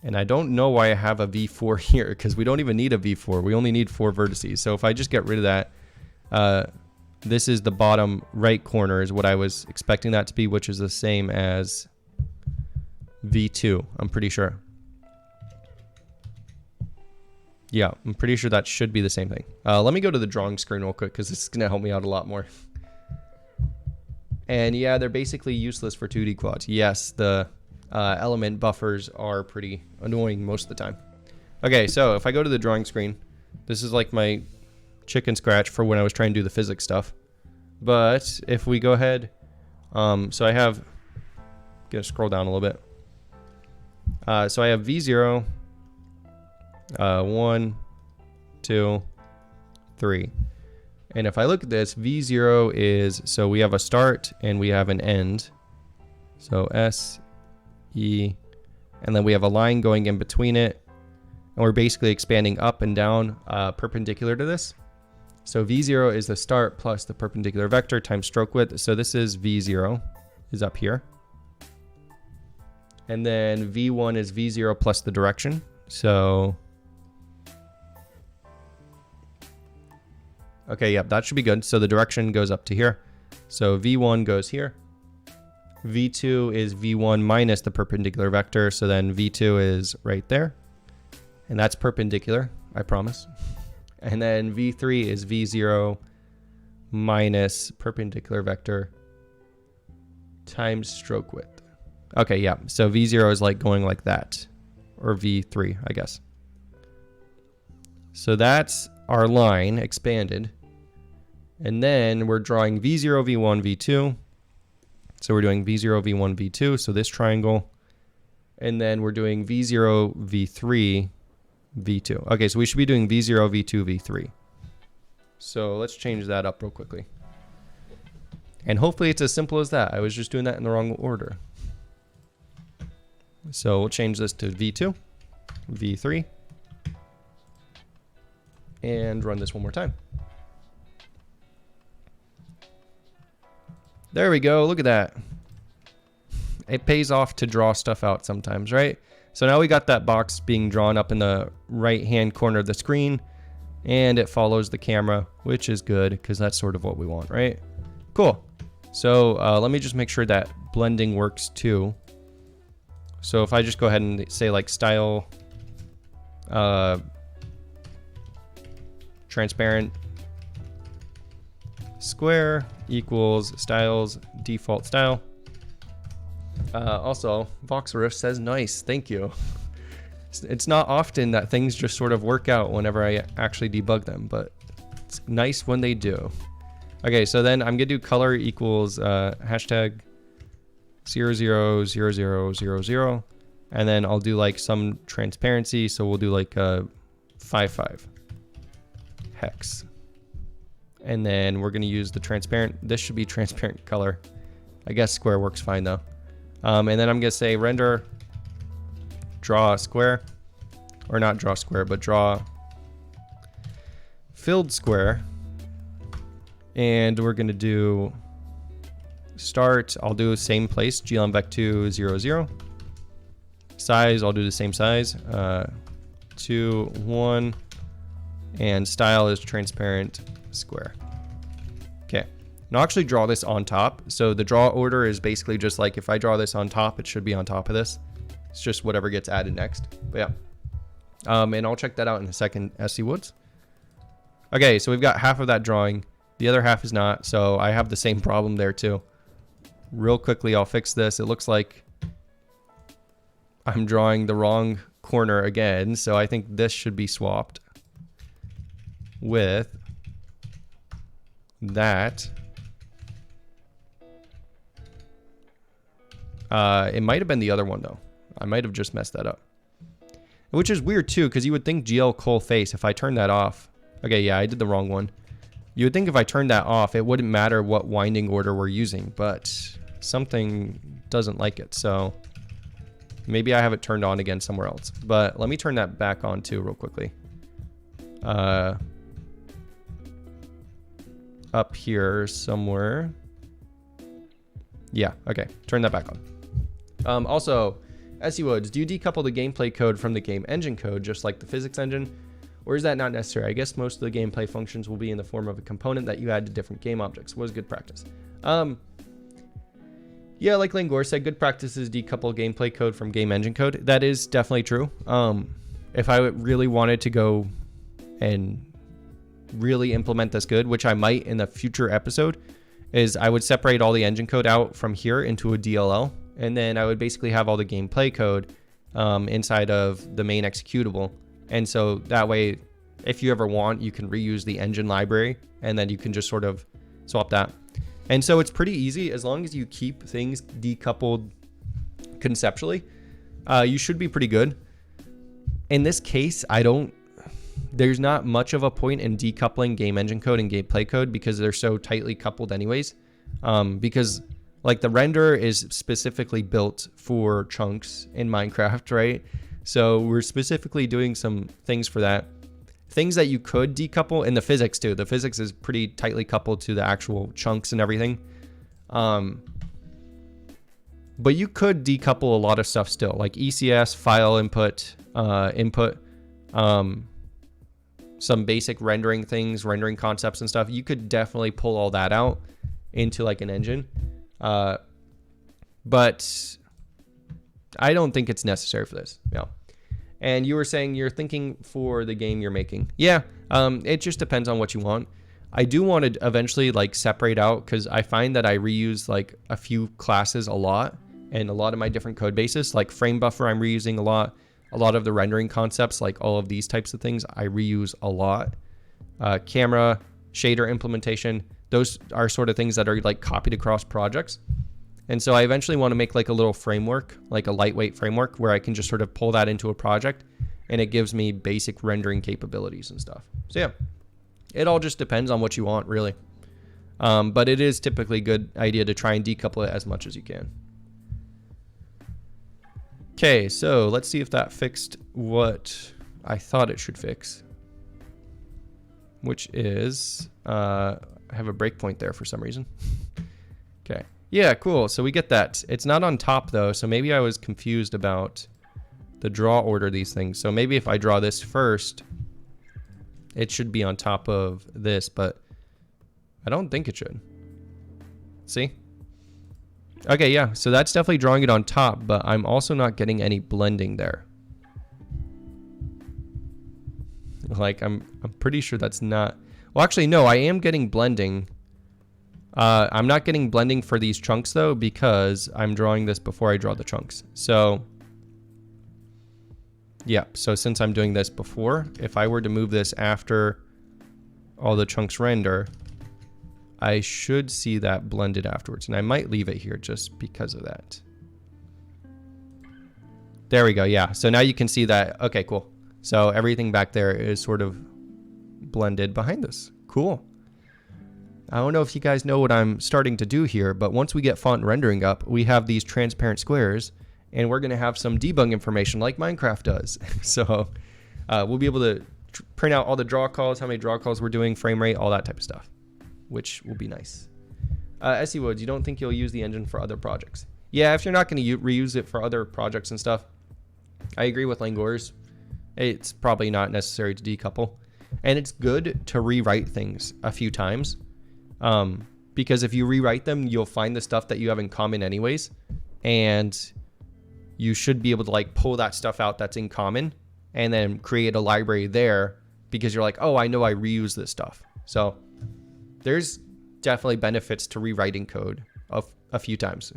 And I don't know why I have a V4 here, because we don't even need a V4. We only need 4 vertices. So if I just get rid of that, this is the bottom right corner is what I was expecting that to be, which is the same as V2, I'm pretty sure. Yeah, I'm pretty sure that should be the same thing. Let me go to the drawing screen real quick, because this is going to help me out a lot more. And yeah, they're basically useless for 2D quads. Yes, the element buffers are pretty annoying most of the time. Okay, so if I go to the drawing screen, this is like my chicken scratch for when I was trying to do the physics stuff. But if we go ahead, so I have, gonna scroll down a little bit. So I have V0, 1, 2, 3. And if I look at this, V0 is, so we have a start and we have an end. So S, E, and then we have a line going in between it. And we're basically expanding up and down perpendicular to this. So V0 is the start plus the perpendicular vector times stroke width. So this is V0 is up here. And then V1 is V0 plus the direction. So, okay, yep, that should be good. So the direction goes up to here. So V1 goes here. V2 is V1 minus the perpendicular vector. So then V2 is right there. And that's perpendicular, I promise. And then V3 is V0 minus perpendicular vector times stroke width. Okay, yeah. So V0 is like going like that. Or V3, I guess. So that's our line expanded. And then we're drawing V0, V1, V2. So we're doing V0, V1, V2. So this triangle. And then we're doing V0, V3, V2. Okay, so we should be doing V0, V2, V3. So let's change that up real quickly. And hopefully it's as simple as that. I was just doing that in the wrong order. So we'll change this to V2, V3, and run this one more time. There we go. Look at that. It pays off to draw stuff out sometimes, right? So now we got that box being drawn up in the right-hand corner of the screen, and it follows the camera, which is good because that's sort of what we want, right? Cool. So let me just make sure that blending works too. So if I just go ahead and say like style transparent square equals styles default style. Also, Voxrif says nice, thank you. It's not often that things just sort of work out whenever I actually debug them, but it's nice when they do. Okay, so then I'm gonna do color equals hashtag 000000, and then I'll do like some transparency, so we'll do like 55 hex. And then we're gonna use the transparent, this should be transparent color. I guess square works fine though. And then I'm gonna say render draw square, or not draw square, but draw filled square. And we're gonna do start, I'll do the same place, glmvec2 0 0. Size, I'll do the same size, 2 1, and style is transparent square. Okay, now I'll actually draw this on top. So the draw order is basically just like if I draw this on top, it should be on top of this. It's just whatever gets added next. But yeah, and I'll check that out in a second, SC Woods. Okay, so we've got half of that drawing. The other half is not, so I have the same problem there too. Real quickly, I'll fix this. It looks like I'm drawing the wrong corner again, so I think this should be swapped with that. It might have been the other one though. I might have just messed that up. Which is weird too, because you would think GL Col face, if I turn that off. Okay, yeah, I did the wrong one. You would think if I turned that off, it wouldn't matter what winding order we're using, but something doesn't like it. So Maybe I have it turned on again somewhere else. But let me turn that back on too real quickly. Up here somewhere. Yeah, okay. Turn that back on. Also, SE Woods, do you decouple the gameplay code from the game engine code just like the physics engine? Or is that not necessary? I guess most of the gameplay functions will be in the form of a component that you add to different game objects. What is good practice? Yeah, like Langor said, good practice is decouple gameplay code from game engine code. That is definitely true. If I really wanted to go and really implement this good, which I might in a future episode, is I would separate all the engine code out from here into a DLL, and then I would basically have all the gameplay code inside of the main executable. And so that way, if you ever want, you can reuse the engine library, and then you can just sort of swap that. And so it's pretty easy as long as you keep things decoupled conceptually. You should be pretty good. In this case, there's not much of a point in decoupling game engine code and gameplay code because they're so tightly coupled anyways. Because like the render is specifically built for chunks in Minecraft, right? So we're specifically doing some things for that. Things that you could decouple, and the physics too. The physics is pretty tightly coupled to the actual chunks and everything. But you could decouple a lot of stuff still, like ECS, file input, some basic rendering things, rendering concepts and stuff. You could definitely pull all that out into like an engine. But I don't think it's necessary for this. Yeah. And you were saying you're thinking for the game you're making. Yeah. It just depends on what you want. I do want to eventually like separate out, because I find that I reuse like a few classes a lot, and a lot of my different code bases, like frame buffer, I'm reusing a lot. A lot of the rendering concepts, like all of these types of things, I reuse a lot. Camera, shader implementation, those are sort of things that are like copied across projects. And so I eventually want to make like a little framework, like a lightweight framework, where I can just sort of pull that into a project, and it gives me basic rendering capabilities and stuff. So yeah, it all just depends on what you want, really. But it is typically a good idea to try and decouple it as much as you can. Okay, so let's see if that fixed what I thought it should fix, which is, I have a breakpoint there for some reason. Okay. Yeah, cool. So we get that. It's not on top though, so maybe I was confused about the draw order of these things. So maybe if I draw this first, it should be on top of this, but I don't think it should. See? Okay, yeah, so that's definitely drawing it on top, but I'm also not getting any blending there. Like, I'm pretty sure that's not... Well, actually, no, I am getting blending. I'm not getting blending for these chunks, though, because I'm drawing this before I draw the chunks. So, yeah, so since I'm doing this before, if I were to move this after all the chunks render, I should see that blended afterwards. And I might leave it here just because of that. There we go, yeah. So now you can see that. Okay, cool. So everything back there is sort of blended behind this. Cool. I don't know if you guys know what I'm starting to do here, but once we get font rendering up, we have these transparent squares, and we're going to have some debug information like Minecraft does. So we'll be able to print out all the draw calls, how many draw calls we're doing, frame rate, all that type of stuff, which will be nice. SE Woods, you don't think you'll use the engine for other projects? Yeah, if you're not going to reuse it for other projects and stuff, I agree with Langors. It's probably not necessary to decouple. And it's good to rewrite things a few times. Because if you rewrite them, you'll find the stuff that you have in common anyways. And you should be able to like pull that stuff out that's in common and then create a library there, because you're like, oh, I know I reuse this stuff. So there's definitely benefits to rewriting code a few times,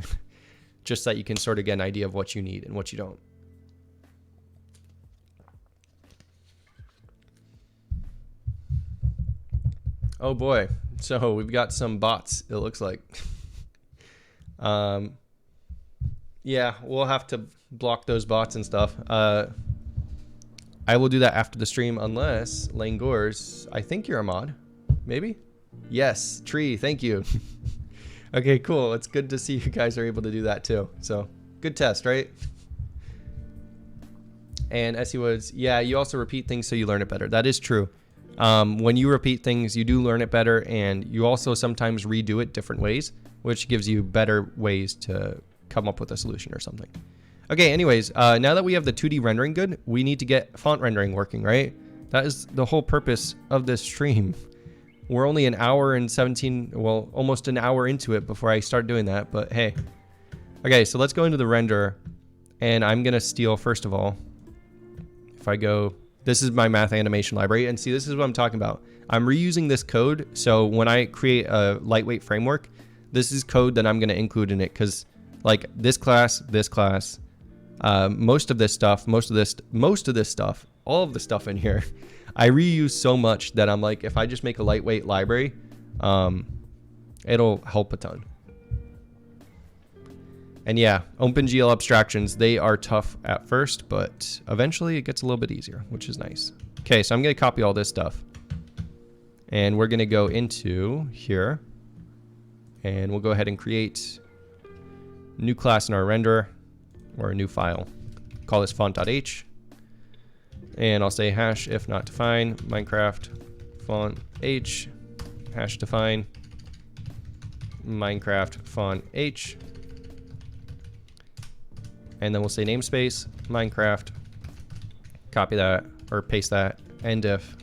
just so that you can sort of get an idea of what you need and what you don't. Oh boy. So we've got some bots, it looks like. Yeah, we'll have to block those bots and stuff. I will do that after the stream, unless Langors, I think you're a mod, maybe? Yes, Tree, thank you. Okay, cool. It's good to see you guys are able to do that too. So good test, right? And Essie Woods, yeah, you also repeat things so you learn it better. That is true. When you repeat things, you do learn it better, and you also sometimes redo it different ways, which gives you better ways to come up with a solution or something. Okay, anyways, now that we have the 2D rendering good, we need to get font rendering working, right? That is the whole purpose of this stream. We're only an hour and 17, well, almost an hour into it before I start doing that, but hey. Okay, so let's go into the renderer, and I'm gonna steal, first of all, if I go, this is my math animation library, and see, this is what I'm talking about. I'm reusing this code, so when I create a lightweight framework, this is code that I'm gonna include in it, because like this class, most of this stuff, all of the stuff in here, I reuse so much that I'm like, if I just make a lightweight library, it'll help a ton. And yeah, OpenGL abstractions, they are tough at first, but eventually it gets a little bit easier, which is nice. Okay, so I'm gonna copy all this stuff. And we're gonna go into here, and we'll go ahead and create a new class in our renderer, or a new file. Call this font.h. And I'll say hash if not define, Minecraft font h, hash define, Minecraft font h. And then we'll say namespace, Minecraft, copy that, or paste that, end if.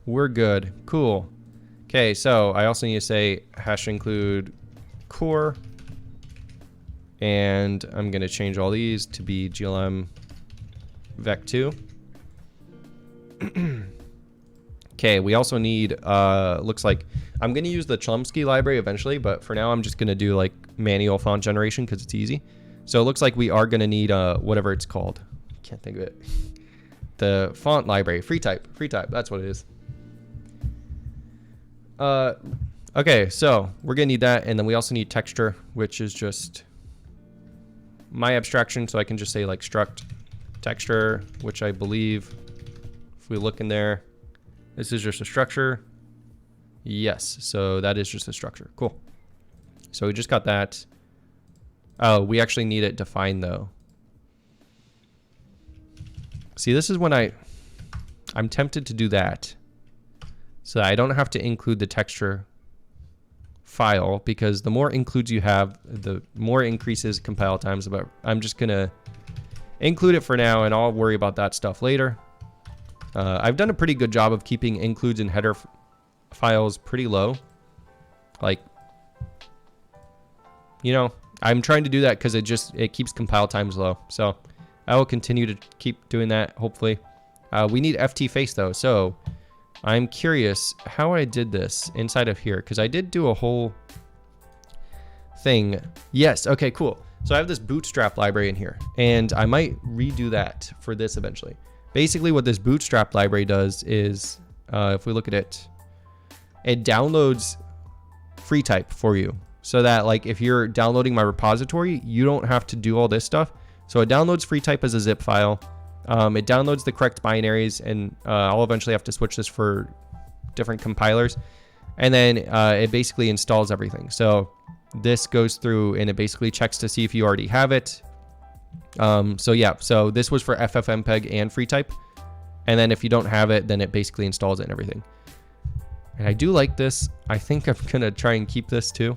We're good, cool. Okay, so I also need to say hash include core, and I'm gonna change all these to be glm vec2. Okay, we also need, looks like, I'm gonna use the Chomsky library eventually, but for now I'm just gonna do like manual font generation because it's easy. So it looks like we are gonna need whatever it's called. Can't think of it. The font library, free type, that's what it is. Okay, so we're gonna need that, and then we also need texture, which is just my abstraction, so I can just say like struct texture, which I believe, if we look in there, this is just a structure. Yes, so that is just a structure. Cool. So we just got that. Oh, we actually need it defined though. See, this is when I'm tempted to do that, so I don't have to include the texture file, because the more includes you have, the more increases compile times. But I'm just gonna include it for now, and I'll worry about that stuff later. I've done a pretty good job of keeping includes and header files pretty low. Like, you know, I'm trying to do that because it keeps compile times low. So I will continue to keep doing that, hopefully. We need FT face though, so I'm curious how I did this inside of here, because I did do a whole thing. Yes, okay, cool. So I have this Bootstrap library in here, and I might redo that for this eventually. Basically what this Bootstrap library does is, if we look at it, it downloads free type for you, so that like if you're downloading my repository, you don't have to do all this stuff. So it downloads free type as a zip file. It downloads the correct binaries, and I'll eventually have to switch this for different compilers. And then it basically installs everything. So this goes through and it basically checks to see if you already have it. So yeah, so this was for FFmpeg and free type. And then if you don't have it, then it basically installs it and everything. And I do like this. I think I'm gonna try and keep this too.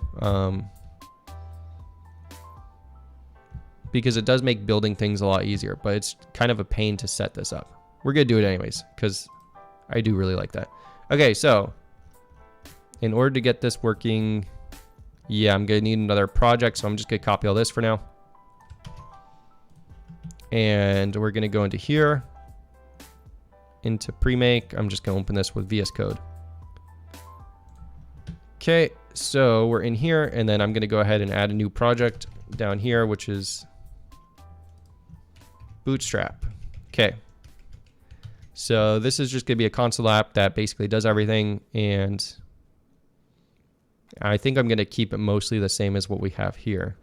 Because it does make building things a lot easier, but it's kind of a pain to set this up. We're gonna do it anyways, because I do really like that. Okay, so in order to get this working, yeah, I'm gonna need another project, so I'm just gonna copy all this for now. And we're gonna go into here, into pre-make. I'm just gonna open this with VS Code. Okay, so we're in here, and then I'm gonna go ahead and add a new project down here, which is Bootstrap. Okay, so this is just gonna be a console app that basically does everything, and I think I'm gonna keep it mostly the same as what we have here.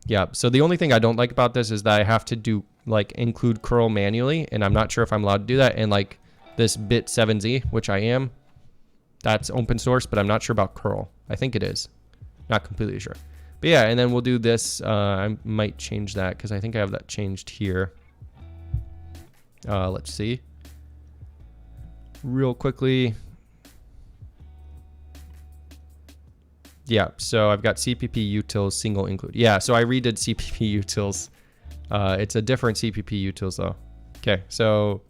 Yeah, so the only thing I don't like about this is that I have to do like include curl manually, and I'm not sure if I'm allowed to do that. And like this bit7z, which I am, that's open source, but I'm not sure about curl. I think it is, not completely sure. But But yeah, and then we'll do this. I might change that because I think I have that changed here. Let's see. Real quickly. Yeah, so I've got CPP utils single include. Yeah, so I redid CPP utils. It's a different CPP utils though. Okay, so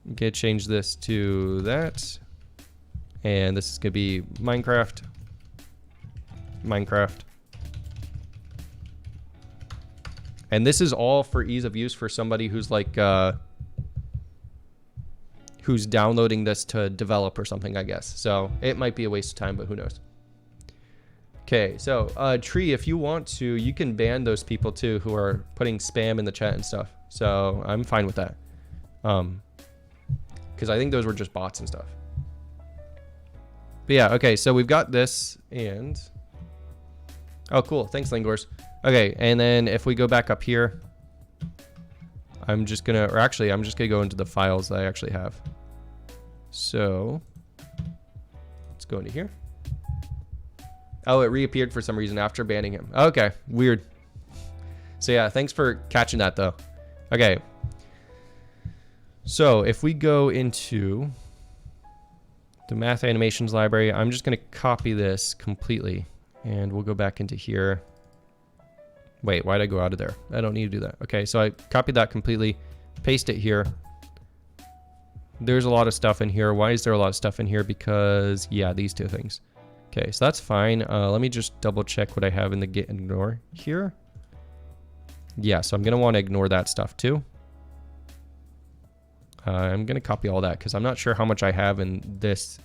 I'm gonna change this to that. And this is gonna be Minecraft. And this is all for ease of use for somebody who's like, who's downloading this to develop or something, I guess. So it might be a waste of time, but who knows? Okay, so Tree, if you want to, you can ban those people too who are putting spam in the chat and stuff. So I'm fine with that. Because I think those were just bots and stuff. But yeah, okay, so we've got this and... Oh, cool. Thanks, Lingors. Okay, and then if we go back up here, I'm just gonna go into the files that I actually have. So let's go into here. Oh, it reappeared for some reason after banning him. Okay, weird. So yeah, thanks for catching that though. Okay. So if we go into the math animations library, I'm just going to copy this completely and we'll go back into here. Wait, why'd I go out of there? I don't need to do that. Okay, so I copied that completely, paste it here. There's a lot of stuff in here. Why is there a lot of stuff in here? Because, yeah, these two things. Okay, so that's fine. Let me just double check what I have in the git ignore here. Yeah, so I'm going to want to ignore that stuff too. I'm going to copy all that because I'm not sure how much I have in this.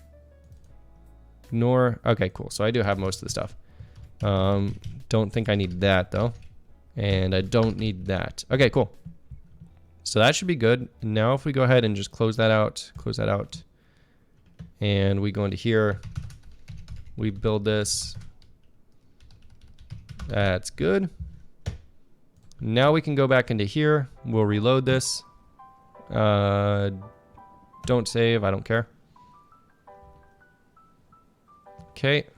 Ignore. Okay, cool. So I do have most of the stuff. Don't think I need that though. And I don't need that. Okay, cool. So that should be good. Now if we go ahead and just close that out, and we go into here, we build this. That's good. Now we can go back into here. We'll reload this. Don't save, I don't care. Okay.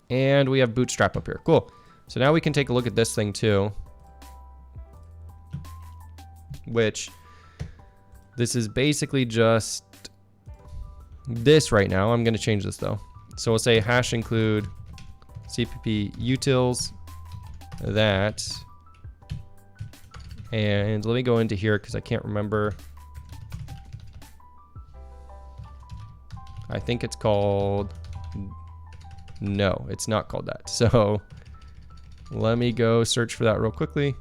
And we have Bootstrap up here. Cool. So now we can take a look at this thing too. Which, this is basically just this right now. I'm going to change this though. So we'll say hash include cpp utils that. And let me go into here because I can't remember. I think it's called... No, it's not called that. So let me go search for that real quickly.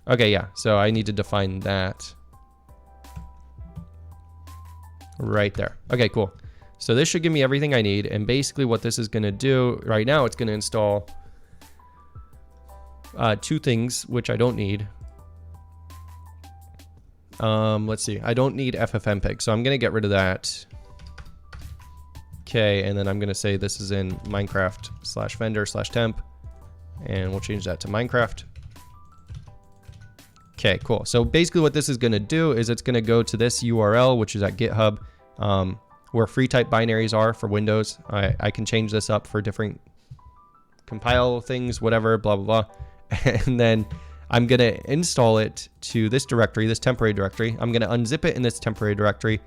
Okay, yeah. So I need to define that right there. Okay, cool. So this should give me everything I need. And basically what this is going to do right now, it's going to install two things, which I don't need. Let's see. I don't need ffmpeg, so I'm going to get rid of that. Okay, and then I'm going to say this is in Minecraft/vendor/temp, and we'll change that to Minecraft. Okay, cool. So basically what this is going to do is it's going to go to this URL, which is at GitHub, where free type binaries are for Windows. I can change this up for different compile things, whatever, blah, blah, blah. And then I'm going to install it to this directory, this temporary directory. I'm going to unzip it in this temporary directory.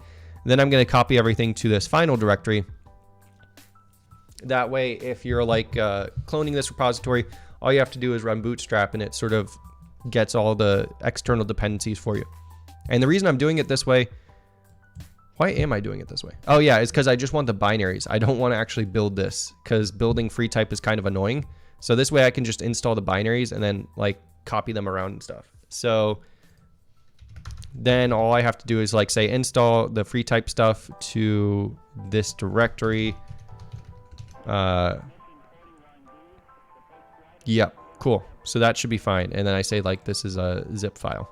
Then I'm going to copy everything to this final directory. That way, if you're like cloning this repository, all you have to do is run Bootstrap and it sort of gets all the external dependencies for you. And the reason I'm doing it this way, why am I doing it this way? Oh yeah, it's because I just want the binaries. I don't want to actually build this because building free type is kind of annoying. So this way I can just install the binaries and then like copy them around and stuff. So then all I have to do is like say install the free type stuff to this directory. Yep, cool. So that should be fine. And then I say like this is a zip file.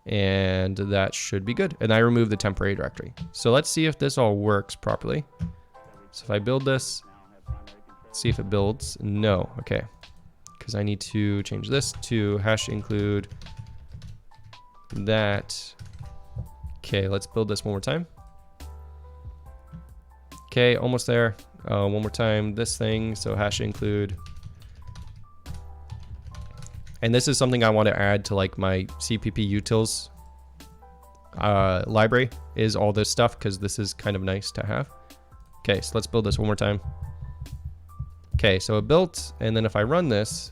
And that should be good. And I remove the temporary directory. So let's see if this all works properly. So if I build this, see if it builds. No, okay. Because I need to change this to hash include that. Okay, let's build this one more time. Okay, almost there. one more time this thing. So hash include. And this is something I want to add to like my CPP utils library, is all this stuff, because this is kind of nice to have. Okay, so let's build this one more time. Okay, so it built, and then if I run this,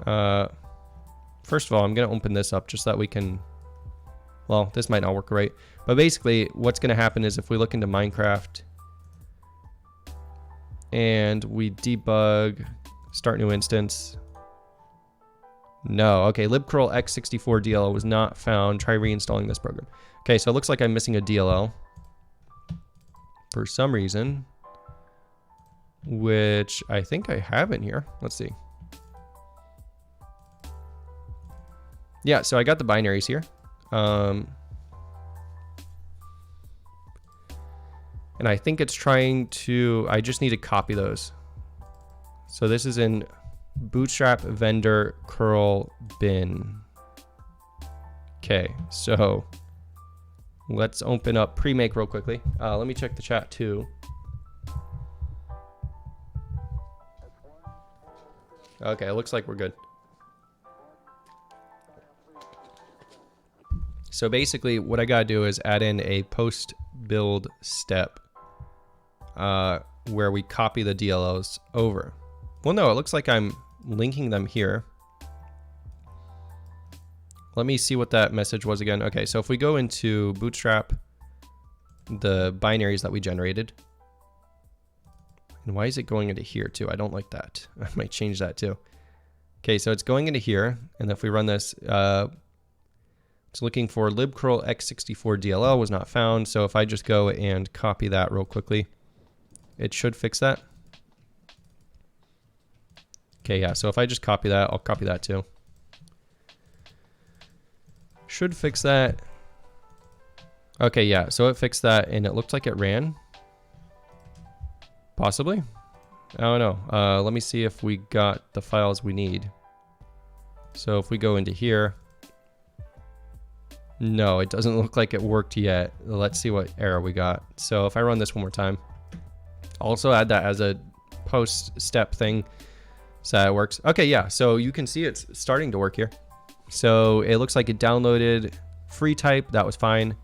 first of all, I'm going to open this up just so that we can, well, this might not work right. But basically, what's going to happen is if we look into Minecraft and we debug, start new instance. No, okay, libcurl x64 DLL was not found. Try reinstalling this program. Okay, so it looks like I'm missing a DLL for some reason, which I think I have in here. Let's see. Yeah, so I got the binaries here. And I think it's trying to, I just need to copy those. So this is in Bootstrap vendor curl bin. Okay, so let's open up pre-make real quickly. Let me check the chat too. Okay, it looks like we're good. So basically what I gotta do is add in a post build step where we copy the DLLs over. Well, no, it looks like I'm linking them here. Let me see what that message was again. Okay, so if we go into Bootstrap, the binaries that we generated, and why is it going into here too? I don't like that. I might change that too. Okay, so it's going into here, and if we run this, it's looking for libcurl x64 DLL was not found. So if I just go and copy that real quickly, it should fix that. Okay, yeah, so if I just copy that, I'll copy that too. Should fix that. Okay, yeah, so it fixed that, and it looked like it ran. Possibly. I don't know. Let me see if we got the files we need. So if we go into here, no, it doesn't look like it worked yet. Let's see what error we got. So if I run this one more time, I'll also add that as a post step thing so that it works. Okay, yeah, so you can see it's starting to work here. So it looks like it downloaded free type, that was fine.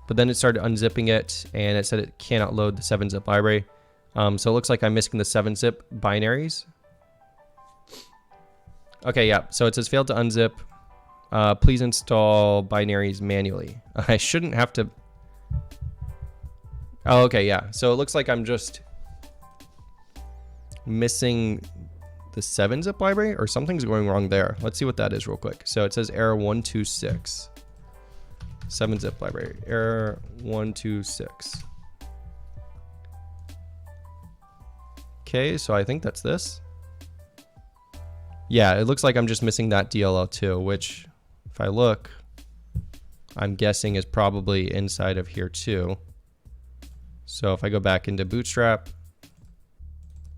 But then it started unzipping it, and it said it cannot load the 7-zip library. So it looks like I'm missing the 7-zip binaries. Okay, yeah, so it says failed to unzip. Please install binaries manually. I shouldn't have to. Oh, okay, yeah. So it looks like I'm just missing the 7-zip library, or something's going wrong there. Let's see what that is real quick. So it says error 126. 7-zip library, error 126. Okay, so I think that's this. Yeah, it looks like I'm just missing that DLL too, which if I look, I'm guessing is probably inside of here too. So if I go back into Bootstrap,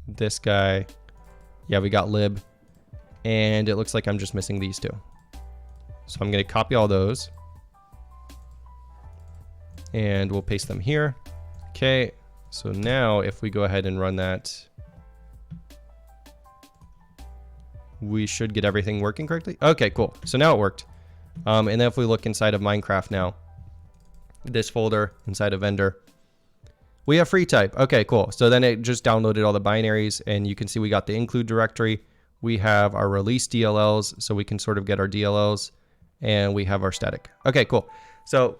this guy, yeah, we got lib, and it looks like I'm just missing these two. So I'm gonna copy all those, and we'll paste them here. Okay, so now if we go ahead and run that, we should get everything working correctly. Okay, cool. So now it worked. And then if we look inside of Minecraft now, this folder inside of vendor, we have free type. Okay, cool. So then it just downloaded all the binaries, and you can see we got the include directory. We have our release DLLs, so we can sort of get our DLLs, and we have our static. Okay, cool. So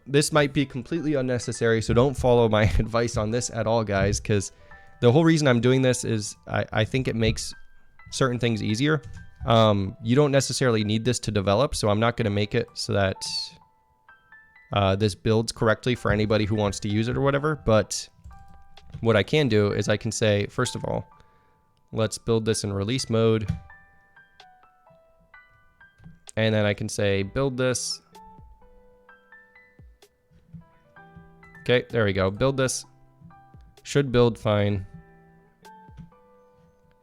this might be completely unnecessary, so don't follow my advice on this at all, guys, because the whole reason I'm doing this is I think it makes certain things easier. You don't necessarily need this to develop, so I'm not going to make it so that this builds correctly for anybody who wants to use it or whatever. But what I can do is I can say, first of all, let's build this in release mode. And then I can say build this. Okay, there we go. Build this. Should build fine.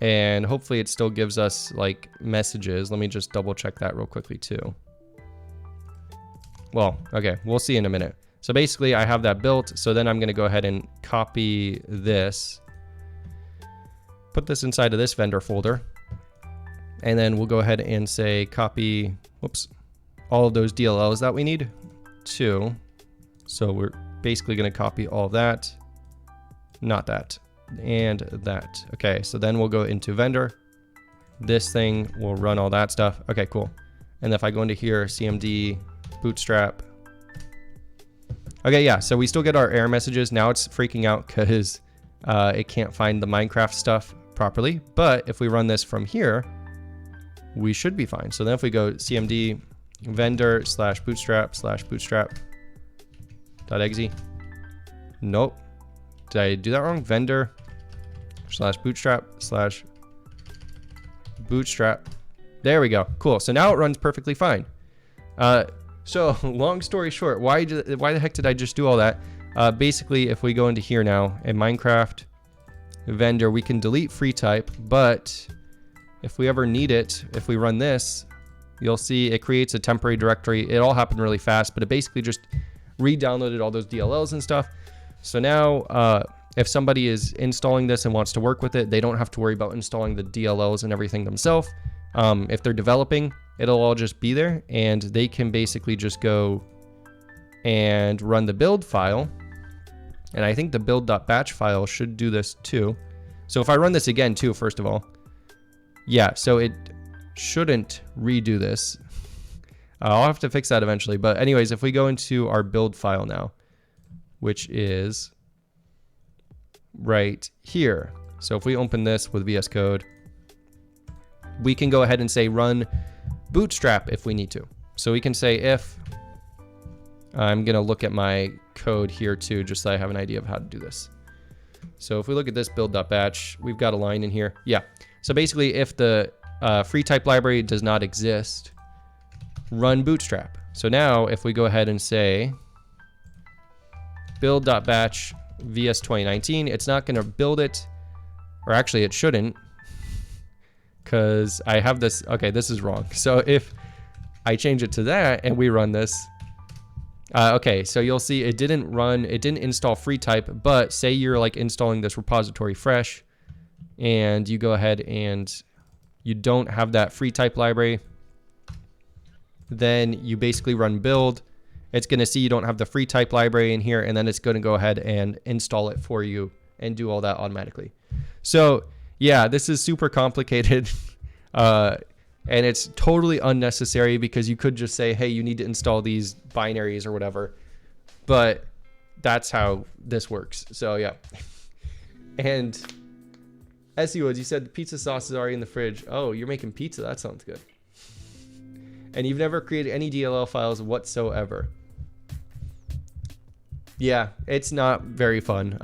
And hopefully it still gives us like messages. Let me just double check that real quickly too. Well, okay, we'll see in a minute. So basically I have that built. So then I'm going to go ahead and copy this, put this inside of this vendor folder. And then we'll go ahead and say copy, whoops, all of those DLLs that we need to. So we're basically going to copy all of that, not that, and that. Okay, so then we'll go into vendor. This thing will run all that stuff. Okay, cool. And if I go into here, CMD, Bootstrap. Okay, yeah, so we still get our error messages. Now it's freaking out because it can't find the Minecraft stuff properly. But if we run this from here, we should be fine. So then if we go CMD vendor / bootstrap .exe. Nope. Did I do that wrong? Vendor / bootstrap. There we go. Cool. So now it runs perfectly fine. So long story short, why the heck did I just do all that? Basically, if we go into here now in Minecraft vendor, we can delete free type, but if we ever need it, if we run this, you'll see it creates a temporary directory. It all happened really fast, but it basically just re-downloaded all those DLLs and stuff. So now if somebody is installing this and wants to work with it, they don't have to worry about installing the DLLs and everything themselves. If they're developing, it'll all just be there, and they can basically just go and run the build file. And I think the build.batch file should do this too. So if I run this again too, first of all, yeah, so it shouldn't redo this. I'll have to fix that eventually. But anyways, if we go into our build file now, which is right here. So if we open this with VS Code, we can go ahead and say run Bootstrap if we need to. So we can say if, I'm going to look at my code here too, just so I have an idea of how to do this. So if we look at this build.batch, we've got a line in here. Yeah. So basically if the free type library does not exist, run Bootstrap. So now if we go ahead and say build.batch VS 2019, it's not going to build it, or actually it shouldn't, because I have this. Okay, this is wrong. So if I change it to that and we run this, okay, so you'll see it didn't install free type, but say you're like installing this repository fresh and you go ahead and you don't have that free type library, then you basically run build. It's going to see you don't have the free type library in here, and then it's going to go ahead and install it for you and do all that automatically. So yeah, this is super complicated, and it's totally unnecessary because you could just say, hey, you need to install these binaries or whatever, but that's how this works. So yeah. And SEWoods, you said the pizza sauce is already in the fridge. Oh, you're making pizza. That sounds good. And you've never created any DLL files whatsoever. Yeah, it's not very fun.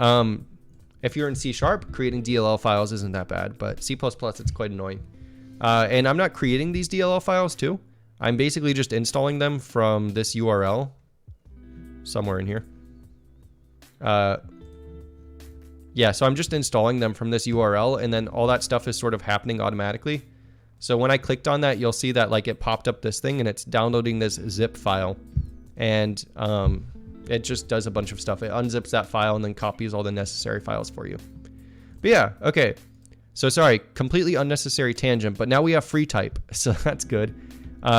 If you're in C#, creating DLL files isn't that bad, but C++, it's quite annoying. And I'm not creating these DLL files too. I'm basically just installing them from this URL somewhere in here. Yeah, so I'm just installing them from this URL, and then all that stuff is sort of happening automatically. So when I clicked on that, you'll see that like it popped up this thing and it's downloading this zip file, and it just does a bunch of stuff. It unzips that file and then copies all the necessary files for you. But yeah, okay. So sorry, completely unnecessary tangent, but now we have free type, so that's good.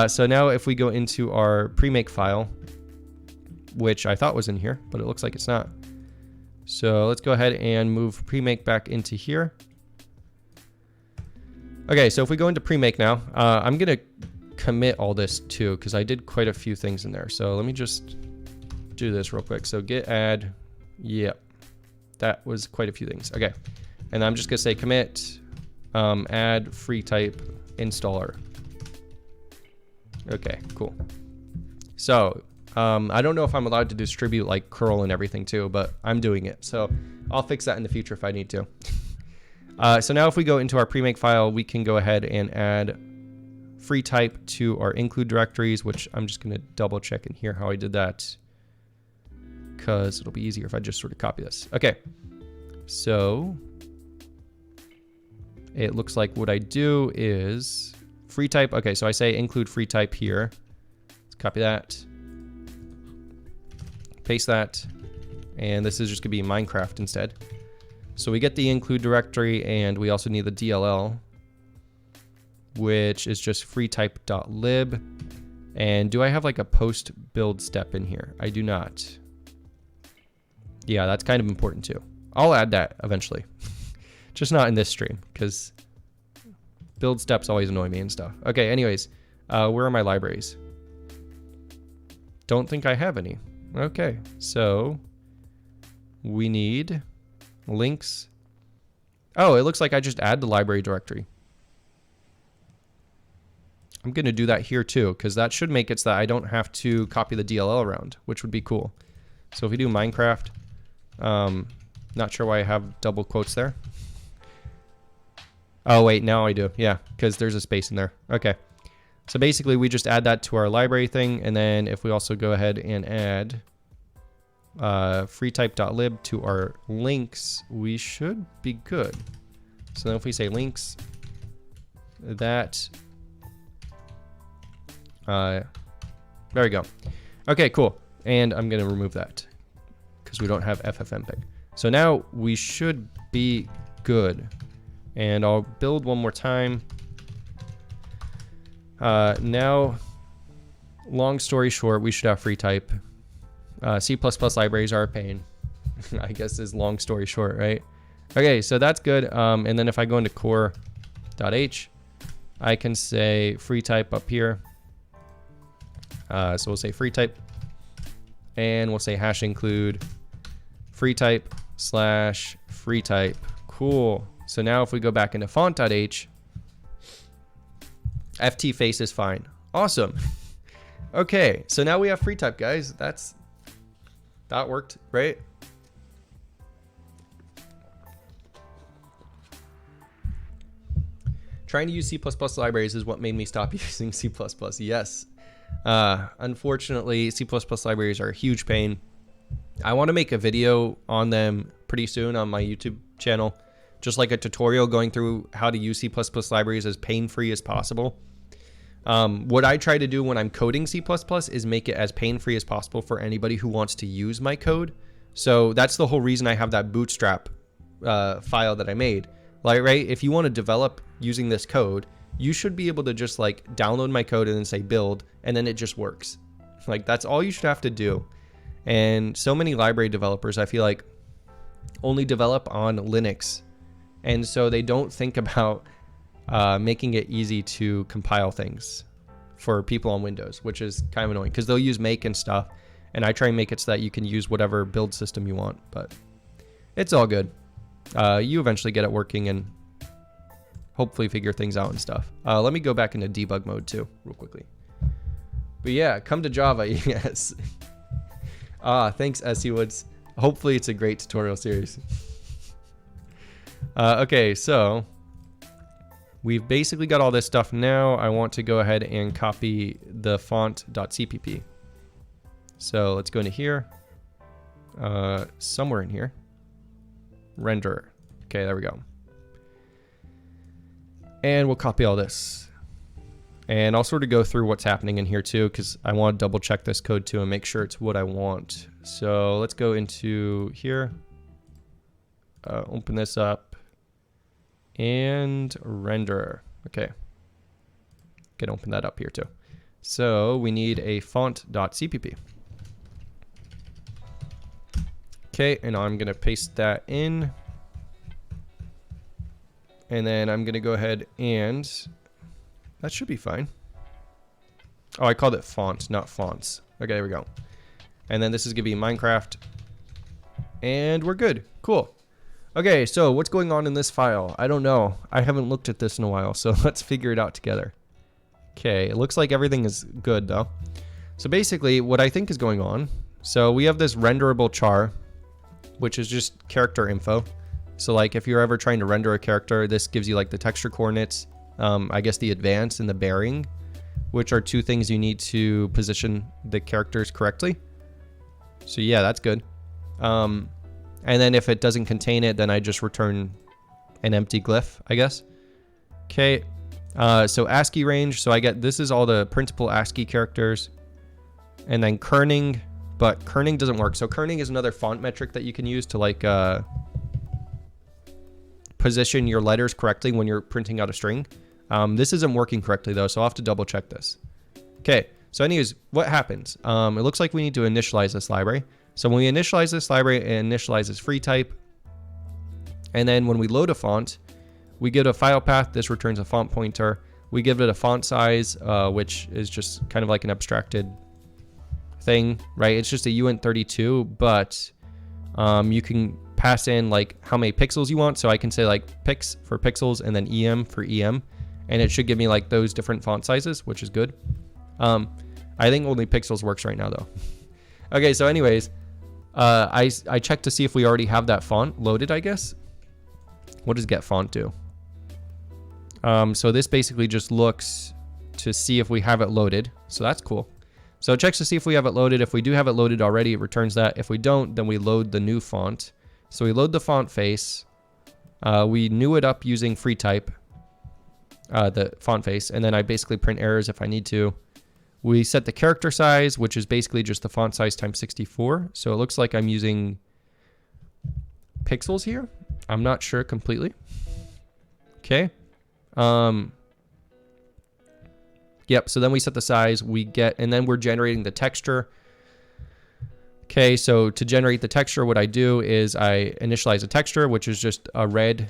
So now if we go into our premake file, which I thought was in here, but it looks like it's not. So let's go ahead and move premake back into here. Okay, so if we go into premake now, I'm gonna commit all this too, because I did quite a few things in there. So let me just do this real quick. So git add, yep, that was quite a few things. Okay, and I'm just gonna say commit add free type installer. Okay, cool. So I don't know if I'm allowed to distribute like curl and everything too, but I'm doing it. So I'll fix that in the future if I need to. So now if we go into our premake file, we can go ahead and add free type to our include directories, which I'm just going to double check in here how I did that, because it'll be easier if I just sort of copy this. Okay, so it looks like what I do is free type. Okay, so I say include free type here. Let's copy that. paste that. And this is just gonna be Minecraft instead. So we get the include directory, and we also need the DLL, which is just freetype.lib. And do I have like a post build step in here? I do not. Yeah, that's kind of important too. I'll add that eventually. Just not in this stream, because build steps always annoy me and stuff. Okay, anyways, where are my libraries? Don't think I have any. Okay, so we need links. Oh, it looks like I just add the library directory. I'm going to do that here too, because that should make it so that I don't have to copy the DLL around, which would be cool. So if we do Minecraft, not sure why I have double quotes there. Oh wait, now I do. Yeah, because there's a space in there. Okay. So basically we just add that to our library thing, and then if we also go ahead and add freetype.lib to our links, we should be good. So then if we say links, that there we go. Okay, cool. And I'm going to remove that because we don't have ffmpeg. So now we should be good. And I'll build one more time. Now, long story short, we should have free type. C++ libraries are a pain. I guess is long story short, right? Okay, so that's good. And then if I go into core.h, I can say free type up here. So we'll say free type, and we'll say hash include free type / free type. Cool. So now if we go back into font.h, ft face is fine. Awesome. Okay, so now we have free type, guys. That worked, right? Trying to use C++ libraries is what made me stop using C++. Yes. Unfortunately, C++ libraries are a huge pain. I want to make a video on them pretty soon on my YouTube channel, just like a tutorial going through how to use C++ libraries as pain-free as possible. What I try to do when I'm coding C++ is make it as pain-free as possible for anybody who wants to use my code. So that's the whole reason I have that Bootstrap file that I made. Like, right, if you want to develop using this code, you should be able to just like download my code and then say build, and then it just works. Like, that's all you should have to do. And so many library developers, I feel like, only develop on Linux, and so they don't think about making it easy to compile things for people on Windows, which is kind of annoying because they'll use make and stuff, and I try and make it so that you can use whatever build system you want, but it's all good. You eventually get it working and hopefully figure things out and stuff. Let me go back into debug mode too, real quickly. But yeah, come to Java, yes. Thanks, SE Woods. Hopefully it's a great tutorial series. Okay, so we've basically got all this stuff now. I want to go ahead and copy the font.cpp. So let's go into here, somewhere in here, renderer. Okay, there we go. And we'll copy all this. And I'll sort of go through what's happening in here too, because I want to double check this code too and make sure it's what I want. So let's go into here, open this up, and render. Okay, can open that up here too. So we need a font.cpp. Okay, and I'm gonna paste that in. And then I'm gonna go ahead and that should be fine. Oh, I called it font, not fonts. Okay, there we go. And then this is gonna be Minecraft. And we're good, cool. Okay, so what's going on in this file? I don't know. I haven't looked at this in a while, so let's figure it out together. Okay, it looks like everything is good though. So basically what I think is going on, so we have this renderable char, which is just character info. So like if you're ever trying to render a character, this gives you like the texture coordinates, I guess the advance and the bearing, which are two things you need to position the characters correctly. So yeah, that's good. And then if it doesn't contain it, then I just return an empty glyph, I guess. Okay, so ASCII range. So I get, this is all the printable ASCII characters. And then kerning but kerning doesn't work. So kerning is another font metric that you can use to like position your letters correctly when you're printing out a string. This isn't working correctly though, so I'll have to double check this. Okay, so anyways, what happens? It looks like we need to initialize this library. So when we initialize this library, it initializes free type. And then when we load a font, we give it a file path. This returns a font pointer. We give it a font size, which is just kind of like an abstracted thing, right? It's just a uint32, but you can pass in like how many pixels you want. So I can say like pix for pixels and then em for em, and it should give me like those different font sizes, which is good. I think only pixels works right now though. Okay, so anyways, I checked to see if we already have that font loaded, I guess. What does get font do? So this basically just looks to see if we have it loaded. So that's cool. So it checks to see if we have it loaded. If we do have it loaded already, it returns that. If we don't, then we load the new font. So we load the font face. We new it up using free type, the font face. And then I basically print errors if I need to. We set the character size, which is basically just the font size times 64. So it looks like I'm using pixels here. I'm not sure completely. Okay. Yep, so then we set the size, and then we're generating the texture. Okay, so to generate the texture, what I do is I initialize a texture, which is just a red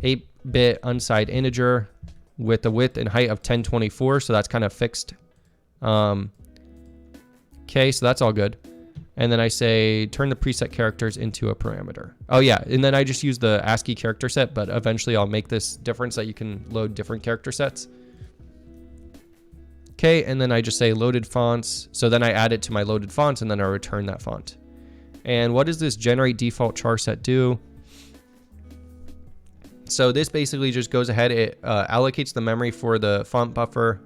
8-bit unsigned integer with a width and height of 1024, so that's kind of fixed. Okay, so that's all good. And then I say, turn the preset characters into a parameter. Oh yeah, and then I just use the ASCII character set, but eventually I'll make this different so that you can load different character sets. Okay, and then I just say loaded fonts. So then I add it to my loaded fonts and then I return that font. And what does this generate default char set do? So this basically just goes ahead, it allocates the memory for the font buffer,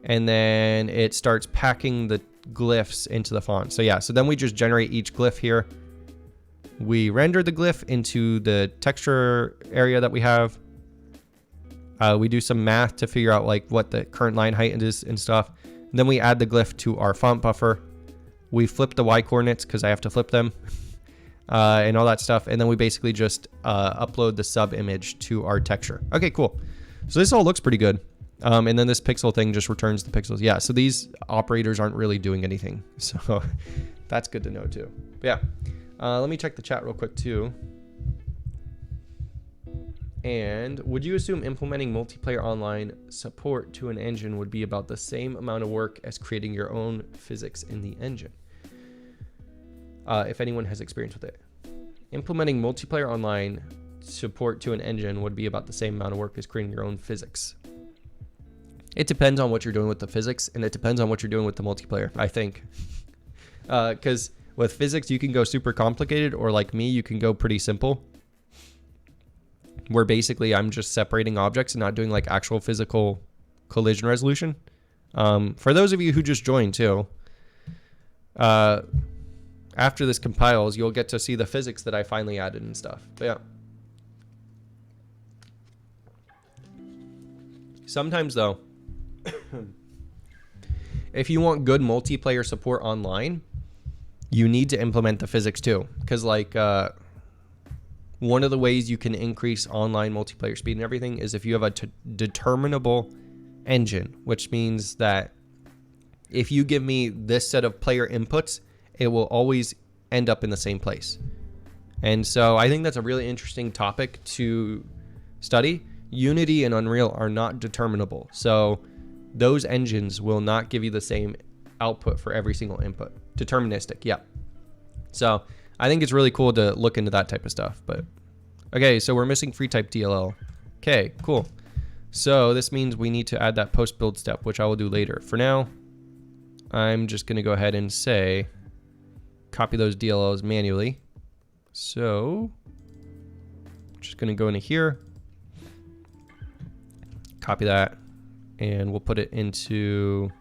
and then it starts packing the glyphs into the font. So yeah, so then we just generate each glyph here. We render the glyph into the texture area that we have. We do some math to figure out like what the current line height is and stuff. And then we add the glyph to our font buffer. We flip the Y coordinates because I have to flip them and all that stuff. And then we basically just upload the sub image to our texture. Okay, cool. So this all looks pretty good. And then this pixel thing just returns the pixels. Yeah, so these operators aren't really doing anything. So that's good to know too. But yeah, let me check the chat real quick too. And would you assume implementing multiplayer online support to an engine would be about the same amount of work as creating your own physics in the engine? If anyone has experience with it. Implementing multiplayer online support to an engine would be about the same amount of work as creating your own physics. It depends on what you're doing with the physics, and it depends on what you're doing with the multiplayer, I think. Because with physics, you can go super complicated, or like me, you can go pretty simple. Where basically I'm just separating objects and not doing like actual physical collision resolution. For those of you who just joined too, after this compiles, you'll get to see the physics that I finally added and stuff. But yeah. Sometimes though, if you want good multiplayer support online, you need to implement the physics too. Because like, one of the ways you can increase online multiplayer speed and everything is if you have a determinable engine, which means that if you give me this set of player inputs, it will always end up in the same place. And so I think that's a really interesting topic to study. Unity and Unreal are not determinable. So those engines will not give you the same output for every single input. Deterministic, yeah. So I think it's really cool to look into that type of stuff. But okay, so we're missing free type DLL. Okay, cool. So this means we need to add that post build step, which I will do later. For now, I'm just going to go ahead and say copy those DLLs manually. So I'm just going to go into here, copy that, and we'll put it into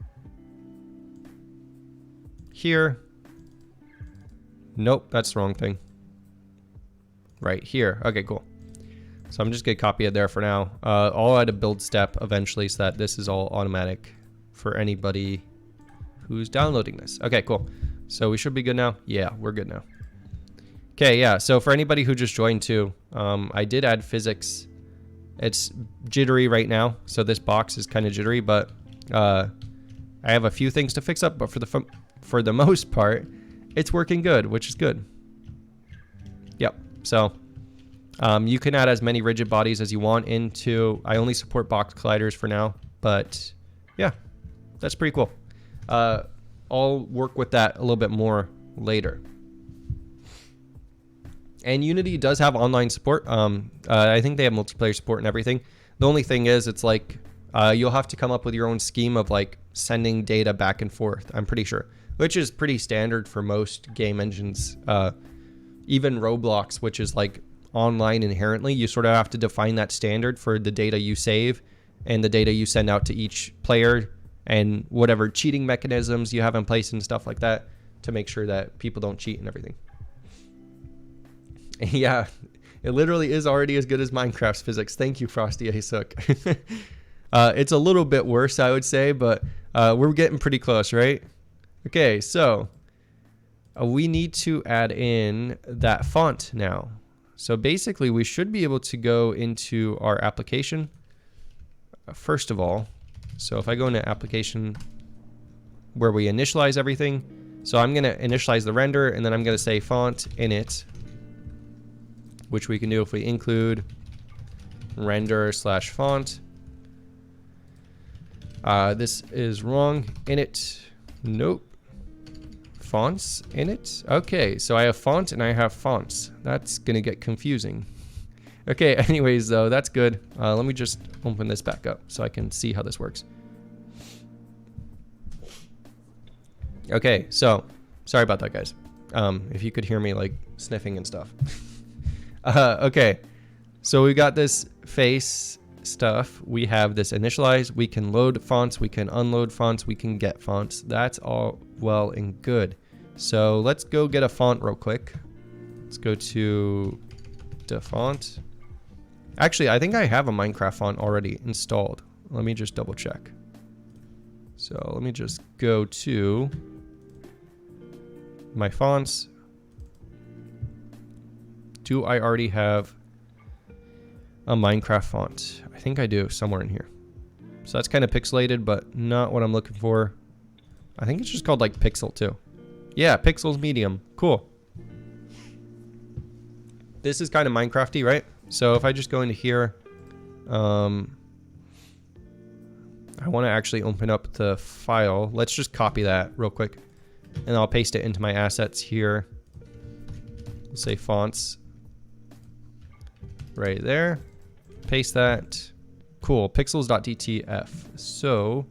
here. Nope, that's the wrong thing. Right here. Okay, cool. So I'm just going to copy it there for now. I'll add a build step eventually so that this is all automatic for anybody who's downloading this. Okay, cool. So we should be good now. Yeah, we're good now. Okay, yeah, so for anybody who just joined too, I did add physics. It's jittery right now, so this box is kind of jittery, but I have a few things to fix up, but for the most part, it's working good, which is good. Yep, so you can add as many rigid bodies as you want into, I only support box colliders for now, but yeah, that's pretty cool. I'll work with that a little bit more later. And Unity does have online support. I think they have multiplayer support and everything. The only thing is, it's like you'll have to come up with your own scheme of like sending data back and forth, I'm pretty sure, which is pretty standard for most game engines. Even Roblox, which is like online inherently, you sort of have to define that standard for the data you save and the data you send out to each player and whatever cheating mechanisms you have in place and stuff like that to make sure that people don't cheat and everything. Yeah, it literally is already as good as Minecraft's physics. Thank you, Frosty Asook. It's a little bit worse, I would say, but we're getting pretty close, right? Okay, so we need to add in that font now. So basically, we should be able to go into our application first of all. So if I go into application where we initialize everything, so I'm going to initialize the render, and then I'm going to say font init, which we can do if we include render/font. This is wrong. Init, nope. Fonts init. Okay, so I have font and I have fonts. That's gonna get confusing. Okay, anyways though, that's good. Let me just open this back up so I can see how this works. Okay, so sorry about that, guys. If you could hear me like sniffing and stuff. Okay, so we got this face stuff. We have this initialize. We can load fonts. We can unload fonts. We can get fonts. That's all well and good. So let's go get a font real quick. Let's go to the font. Actually, I think I have a Minecraft font already installed. Let me just double check. So let me just go to my fonts. Do I already have a Minecraft font? I think I do somewhere in here. So that's kind of pixelated, but not what I'm looking for. I think it's just called like Pixel too. Yeah, Pixels Medium. Cool. This is kind of Minecrafty, right? So if I just go into here, I want to actually open up the file. Let's just copy that real quick, and I'll paste it into my assets here. We'll say fonts. Right there. Paste that. Cool. Pixels.ttf. So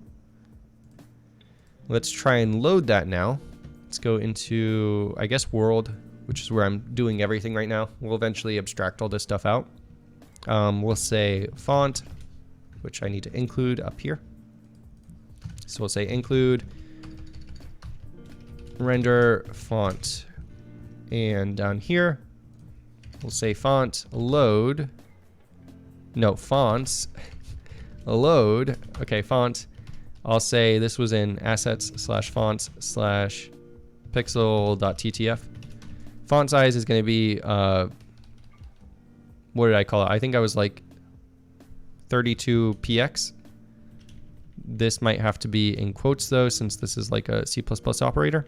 let's try and load that now. Let's go into, I guess, world, which is where I'm doing everything right now. We'll eventually abstract all this stuff out. We'll say font, which I need to include up here. So we'll say include render font. And down here, we'll say font load. No, fonts load. Okay, font. I'll say this was in assets/fonts/pixel.ttf. Font size is going to be, what did I call it? I think I was like 32px. This might have to be in quotes though, since this is like a C++ operator.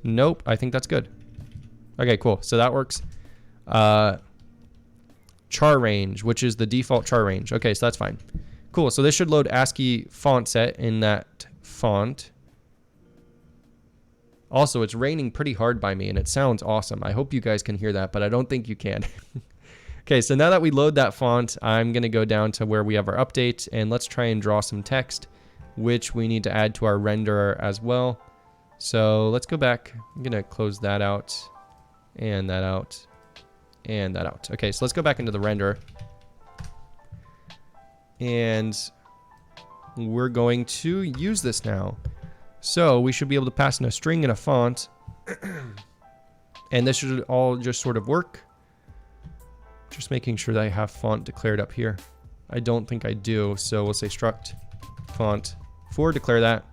Nope, I think that's good. Okay, cool. So that works. Char range, which is the default char range. Okay, so that's fine. Cool. So this should load ASCII font set in that font. Also, it's raining pretty hard by me and it sounds awesome. I hope you guys can hear that, but I don't think you can. Okay, so now that we load that font, I'm going to go down to where we have our update and let's try and draw some text, which we need to add to our renderer as well. So let's go back. I'm going to close that out and that out and that out. Okay, so let's go back into the renderer. And we're going to use this now. So we should be able to pass in a string and a font. And this should all just sort of work. Just making sure that I have font declared up here. I don't think I do. So we'll say struct font for declare that.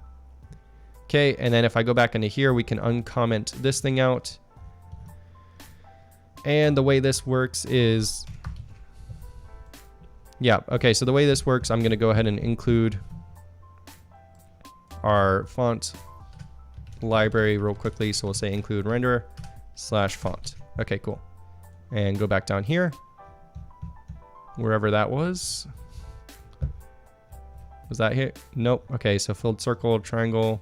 Okay, and then if I go back into here, we can uncomment this thing out. And the way this works is, yeah, okay, so the way this works, I'm going to go ahead and include our font library real quickly. So we'll say include render/font. Okay, cool. And go back down here, wherever that was. Was that here? Nope. Okay, so filled circle, triangle,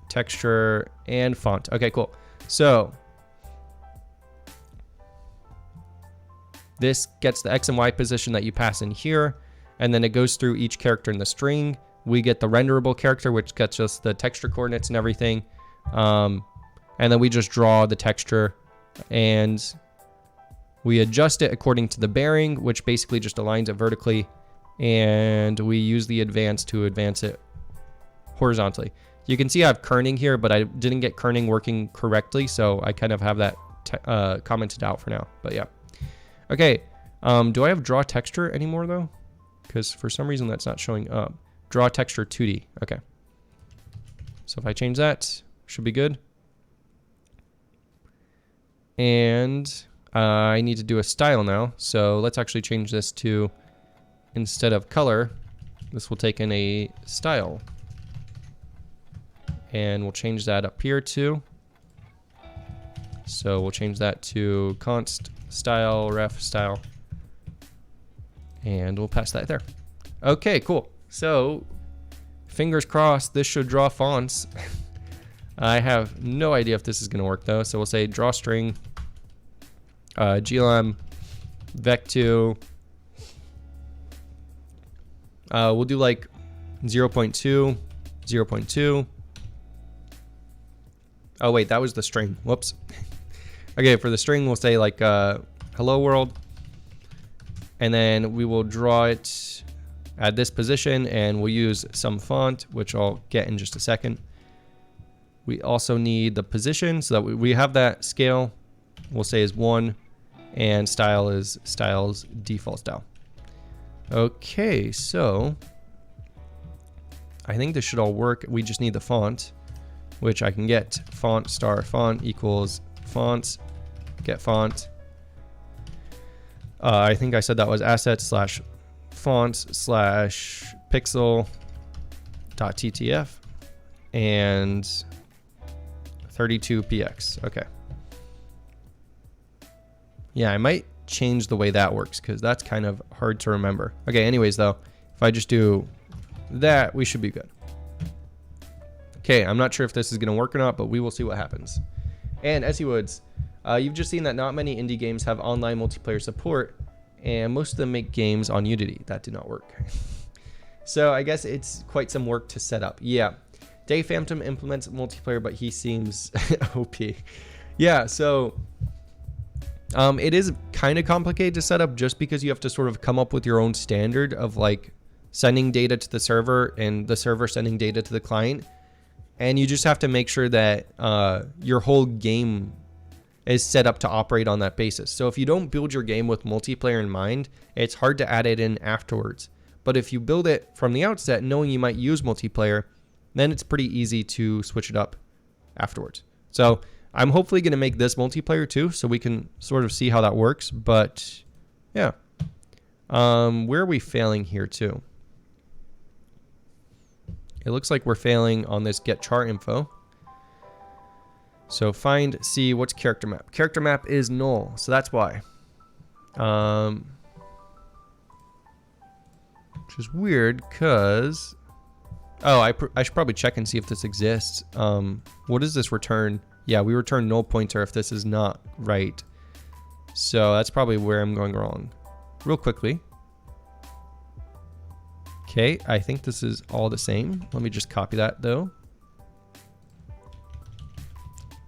texture, and font. Okay, cool. So this gets the X and Y position that you pass in here, and then it goes through each character in the string. We get the renderable character, which gets us the texture coordinates and everything. And then we just draw the texture, and we adjust it according to the bearing, which basically just aligns it vertically. And we use the advance to advance it horizontally. You can see I have kerning here, but I didn't get kerning working correctly, so I kind of have that commented out for now. But yeah. Okay, do I have draw texture anymore though? Because for some reason that's not showing up. Draw texture 2D. Okay. So if I change that, should be good. And I need to do a style now. So let's actually change this to, instead of color, this will take in a style. And we'll change that up here too. So we'll change that to const style ref style. And we'll pass that there. Okay, cool. So fingers crossed this should draw fonts. I have no idea if this is going to work though. So we'll say draw string glm vec2. We'll do like 0.2, 0.2. Oh wait, that was the string. Whoops. Okay, for the string, we'll say like hello world. And then we will draw it at this position, and we'll use some font, which I'll get in just a second. We also need the position so that we have that scale. We'll say is 1, and style is style's default style. Okay, so I think this should all work. We just need the font, which I can get font star font equals fonts, get font. I think I said that was assets slash fonts slash pixel dot ttf and 32px. Okay. Yeah, I might change the way that works because that's kind of hard to remember. Okay, anyways though, if I just do that, we should be good. Okay, I'm not sure if this is going to work or not, but we will see what happens. And as you would, you've just seen that not many indie games have online multiplayer support, and most of them make games on Unity. That did not work. So I guess it's quite some work to set up. Yeah, Dave Phantom implements multiplayer, but he seems OP. Yeah, so it is kind of complicated to set up just because you have to sort of come up with your own standard of like sending data to the server and the server sending data to the client. And you just have to make sure that your whole game is set up to operate on that basis. So if you don't build your game with multiplayer in mind, it's hard to add it in afterwards. But if you build it from the outset, knowing you might use multiplayer, then it's pretty easy to switch it up afterwards. So I'm hopefully going to make this multiplayer too, so we can sort of see how that works. But yeah, where are we failing here too? It looks like we're failing on this get char info. So find, see, what's character map? Character map is null, so that's why. Which is weird, because... Oh, I should probably check and see if this exists. What does this return? Yeah, we return null pointer if this is not right. So that's probably where I'm going wrong. Real quickly. Okay, I think this is all the same. Let me just copy that, though.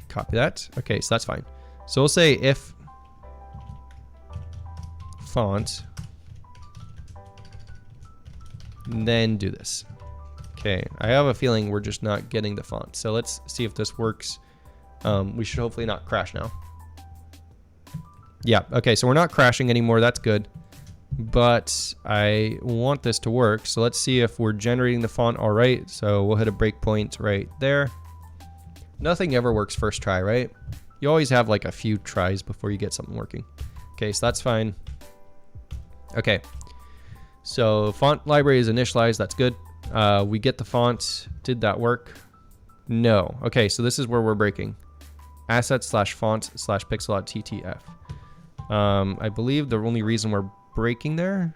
Copy that. Okay, so that's fine. So we'll say if font, then do this. Okay, I have a feeling we're just not getting the font. So let's see if this works. We should hopefully not crash now. Yeah, okay, so we're not crashing anymore. That's good. but I want this to work. So let's see if we're generating the font all right. So we'll hit a breakpoint right there. Nothing ever works first try, right? You always have like a few tries before you get something working. Okay, so that's fine. Okay, so font library is initialized. That's good. We get the font. Did that work? No. Okay, so this is where we're breaking. Assets/font/pixel.ttf. I believe the only reason we're breaking there.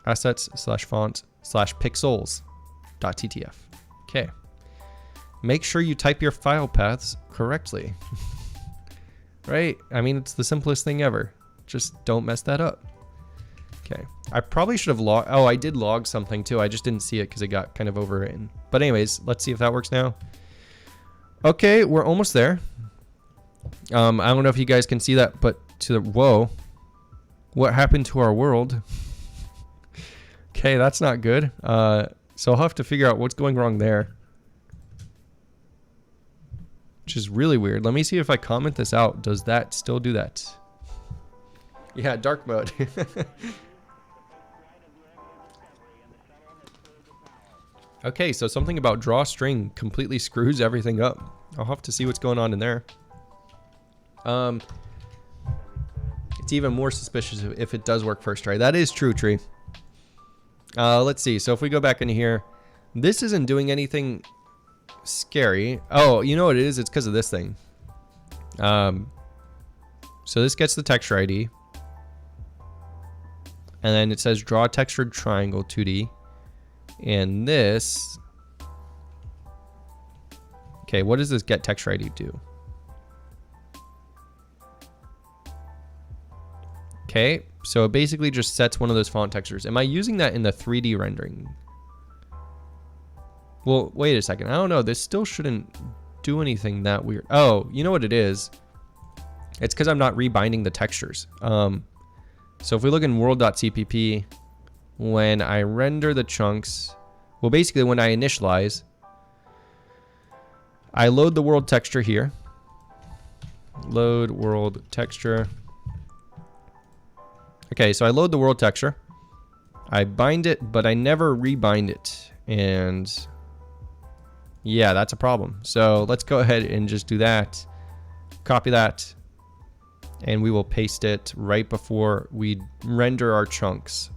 Assets/font/pixels.ttf. Okay. Make sure you type your file paths correctly. Right? I mean, it's the simplest thing ever. Just don't mess that up. Okay. I probably should have logged. Oh, I did log something too. I just didn't see it because it got kind of overwritten. But anyways, let's see if that works now. Okay, we're almost there. I don't know if you guys can see that, but whoa. What happened to our world? Okay, that's not good. So I'll have to figure out what's going wrong there. Which is really weird. Let me see if I comment this out. Does that still do that? Yeah, dark mode. Okay, so something about drawString completely screws everything up. I'll have to see what's going on in there. It's even more suspicious if it does work first try. That is true, Tree. Let's see. So if we go back into here, this isn't doing anything scary. Oh, you know what it is? It's because of this thing. So this gets the texture ID. And then it says draw textured triangle 2D. And this... Okay, what does this get texture ID do? Okay, so it basically just sets one of those font textures. Am I using that in the 3D rendering? Well, wait a second. I don't know. This still shouldn't do anything that weird. Oh, you know what it is? It's because I'm not rebinding the textures. So if we look in world.cpp, when I render the chunks, well, basically when I initialize, I load the world texture here. Load world texture. Okay, so I load the world texture. I bind it, but I never rebind it. And yeah, that's a problem. So let's go ahead and just do that. Copy that. And we will paste it right before we render our chunks.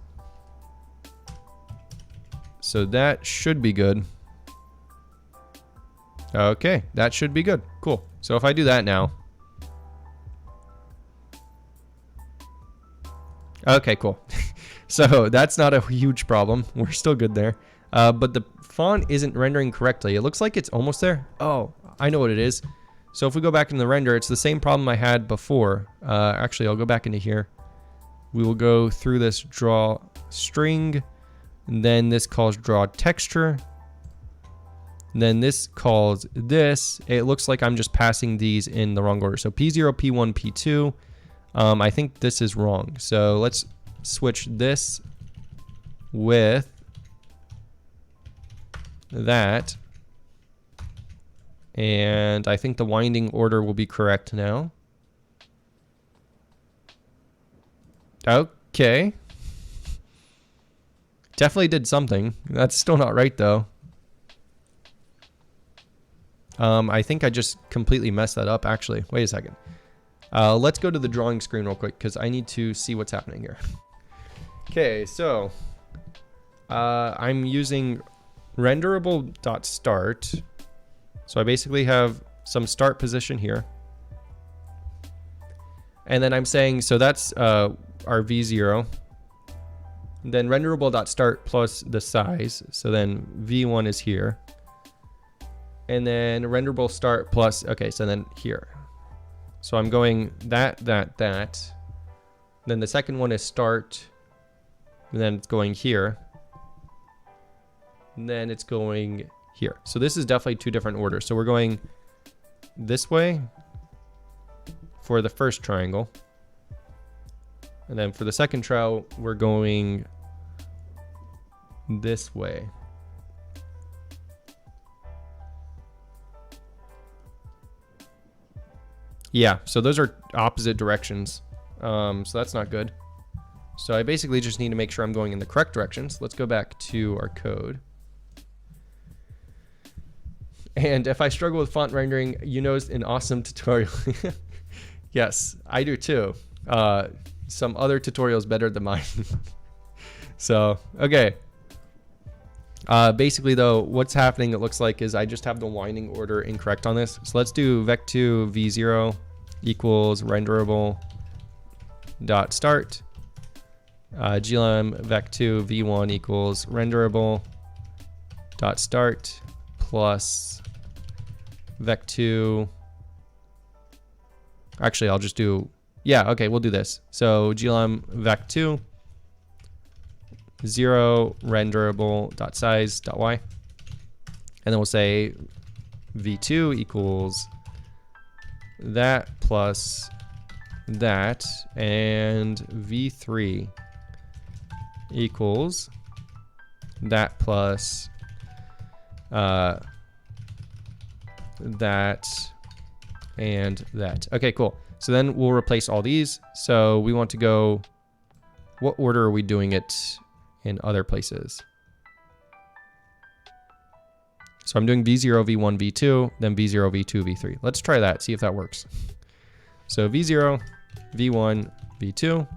So that should be good. Okay, that should be good. Cool. So if I do that now. Okay, cool. So that's not a huge problem. We're still good there. But the font isn't rendering correctly. It looks like it's almost there. Oh, I know what it is. So if we go back in the render, it's the same problem I had before. Actually, I'll go back into here. We will go through this draw string. And then this calls draw texture. And then this calls this. It looks like I'm just passing these in the wrong order. So P0, P1, P2. I think this is wrong. So let's switch this with that. And I think the winding order will be correct now. Okay. Definitely did something. That's still not right though. I think I just completely messed that up actually. Wait a second. Let's go to the drawing screen real quick because I need to see what's happening here. Okay, so I'm using renderable.start. So I basically have some start position here. And then I'm saying, so that's our V0. Then renderable.start plus the size. So then V1 is here. And then renderable start plus, okay, so then here. So I'm going that. Then the second one is start. And then it's going here. And then it's going here. So this is definitely two different orders. So we're going this way for the first triangle. And then for the second trial, we're going this way. Yeah, so those are opposite directions. So that's not good. So I basically just need to make sure I'm going in the correct direction. So let's go back to our code. And if I struggle with font rendering, you know, an awesome tutorial. Yes, I do too. Some other tutorials better than mine. So, okay. Basically though, what's happening, it looks like, is I just have the winding order incorrect on this. So let's do vec2 v0 equals renderable dot start. glm vec2 v1 equals renderable dot start plus vec2. Actually, I'll just do, yeah, okay, we'll do this. So glm vec2 0 renderable dot size dot y, and then we'll say v2 equals that plus that, and v3 equals that plus that and that. Okay, cool. So then we'll replace all these. So we want to go, what order are we doing it in other places? So I'm doing v0, v1, v2, then v0, v2, v3. Let's try that, see if that works. So v0, v1, v2,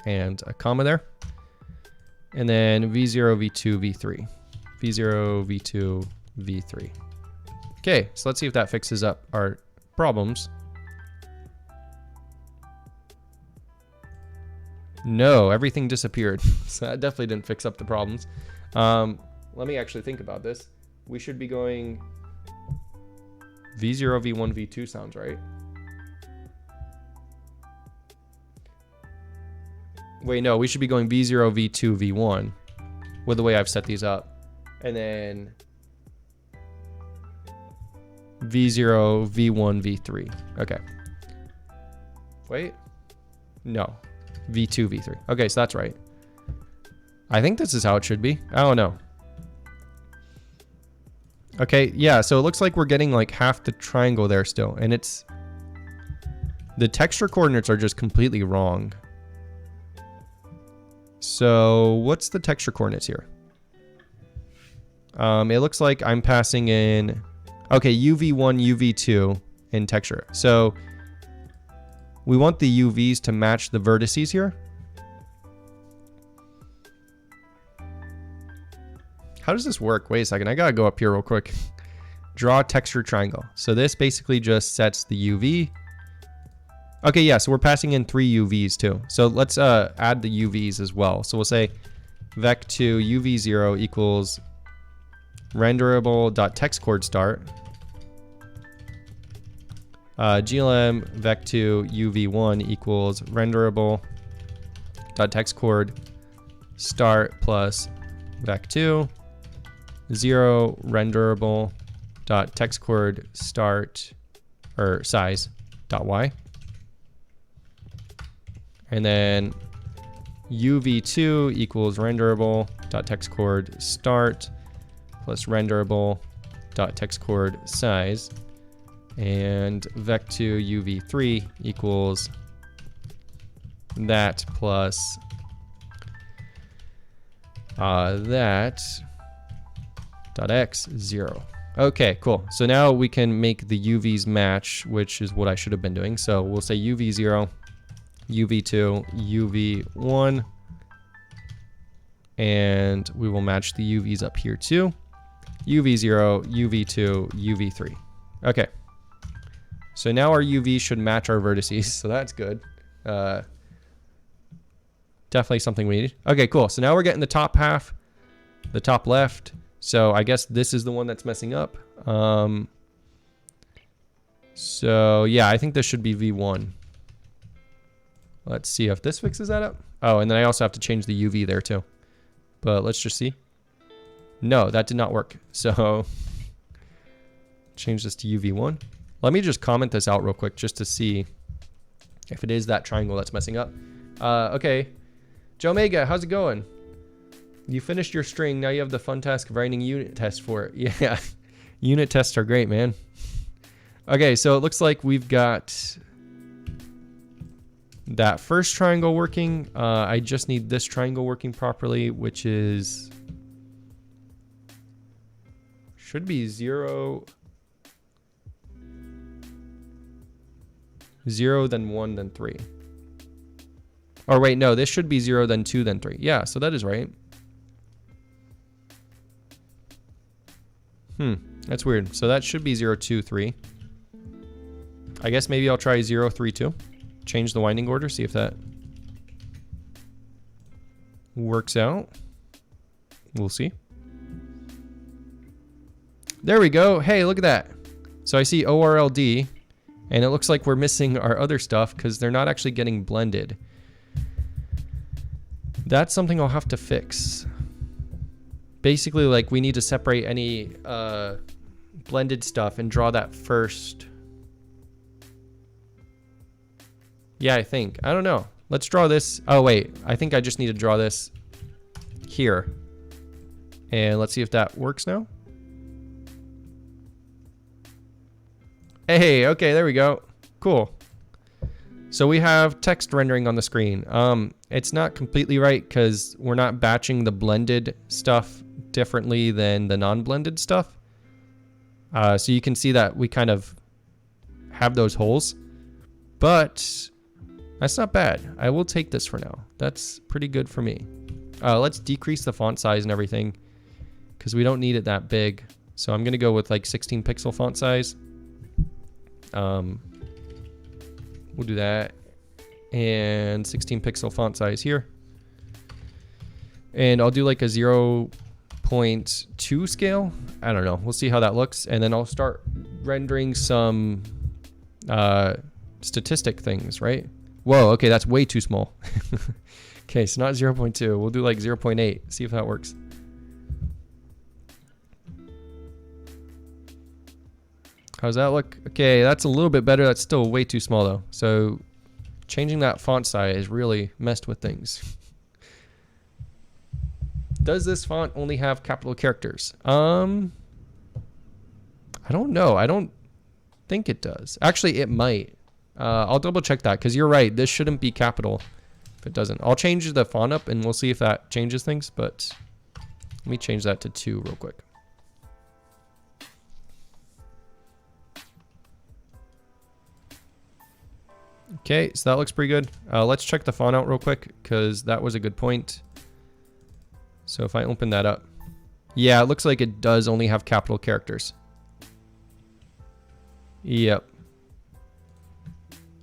and a comma there. And then v0, v2, v3. v0, v2, v3. Okay, so let's see if that fixes up our problems. No, everything disappeared. So that definitely didn't fix up the problems. Let me actually think about this. We should be going v0, v1, v2 sounds right. Wait, no, we should be going v0, v2, v1 with the way I've set these up. And then v0, v1, v3. Okay. Wait. No. v2, v3. Okay, so that's right. I think this is how it should be. I don't know. Okay, yeah, so it looks like we're getting like half the triangle there still. And it's... the texture coordinates are just completely wrong. So what's the texture coordinates here? It looks like I'm passing in... okay, UV1, UV2 in texture. So we want the UVs to match the vertices here. How does this work? Wait a second, I gotta go up here real quick. Draw texture triangle. So this basically just sets the UV. Okay, yeah, so we're passing in 3 UVs too. So let's add the UVs as well. So we'll say vec2 UV0 equals renderable.textchord start. glm vec2 UV1 equals renderable.textchord start plus vec2 0 renderable.textchord start or size dot y, and then uv2 equals renderable.textchord start plus renderable.textchord size, and vec2 uv3 equals that plus that dot x 0. Okay, cool. So now we can make the UVs match, which is what I should have been doing. So we'll say UV0, UV2, UV1, and we will match the UVs up here too. UV0, UV2, UV3. Okay. So now our UVs should match our vertices, so that's good. Definitely something we need. Okay, cool. So now we're getting the top half, the top left. So I guess this is the one that's messing up. So yeah, I think this should be V1. Let's see if this fixes that up. Oh, and then I also have to change the UV there too. But let's just see. No, that did not work. So change this to UV1. Let me just comment this out real quick just to see if it is that triangle that's messing up. Okay. Joe Mega, how's it going? You finished your string. Now you have the fun task of writing unit tests for it. Yeah. Unit tests are great, man. Okay, so it looks like we've got that first triangle working. I just need this triangle working properly, which is should be 0, 0, then 1, then 3. Or wait, no, this should be 0, then 2, then 3. Yeah, so that is right. That's weird. So that should be 0, 2, 3. I guess maybe I'll try 0, 3, 2. Change the winding order, see if that works out. We'll see. There we go. Hey, look at that. So I see ORLD, and it looks like we're missing our other stuff because they're not actually getting blended. That's something I'll have to fix. Basically, like, we need to separate any blended stuff and draw that first. Yeah, I think. I don't know. Let's draw this. Oh, wait. I think I just need to draw this here. And let's see if that works now. Hey, okay, there we go. Cool. So we have text rendering on the screen. It's not completely right because we're not batching the blended stuff differently than the non-blended stuff. So you can see that we kind of have those holes, but that's not bad. I will take this for now. That's pretty good for me. Let's decrease the font size and everything because we don't need it that big. So I'm gonna go with like 16 pixel font size. We'll do that, and 16 pixel font size here. And I'll do like a 0.2 scale. I don't know. We'll see how that looks. And then I'll start rendering some statistic things, right? Whoa, okay, that's way too small. Okay, so not 0.2. We'll do like 0.8. See if that works. How's that look? Okay, that's a little bit better. That's still way too small though. So changing that font size really messed with things. Does this font only have capital characters? I don't know. I don't think it does. Actually, it might. I'll double check that because you're right. This shouldn't be capital if it doesn't. I'll change the font up and we'll see if that changes things. But let me change that to 2 real quick. Okay, so that looks pretty good. Let's check the font out real quick because that was a good point. So if I open that up, yeah, it looks like it does only have capital characters. Yep.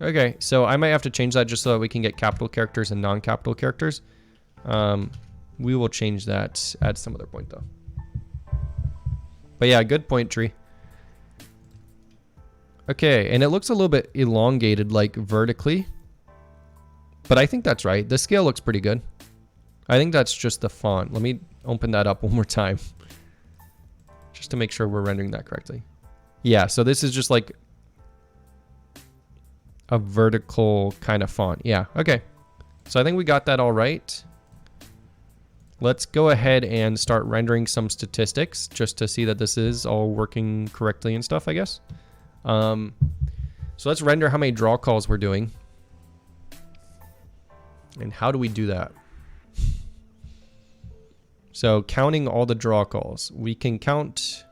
Okay, so I might have to change that just so that we can get capital characters and non-capital characters. We will change that at some other point though. But yeah, good point, Tree. Okay, and it looks a little bit elongated, like vertically. But I think that's right. The scale looks pretty good. I think that's just the font. Let me open that up one more time. Just to make sure we're rendering that correctly. Yeah, so this is just like a vertical kind of font. Yeah, okay. So I think we got that all right. Let's go ahead and start rendering some statistics just to see that this is all working correctly and stuff, I guess. So let's render how many draw calls we're doing. And how do we do that? So counting all the draw calls. We can count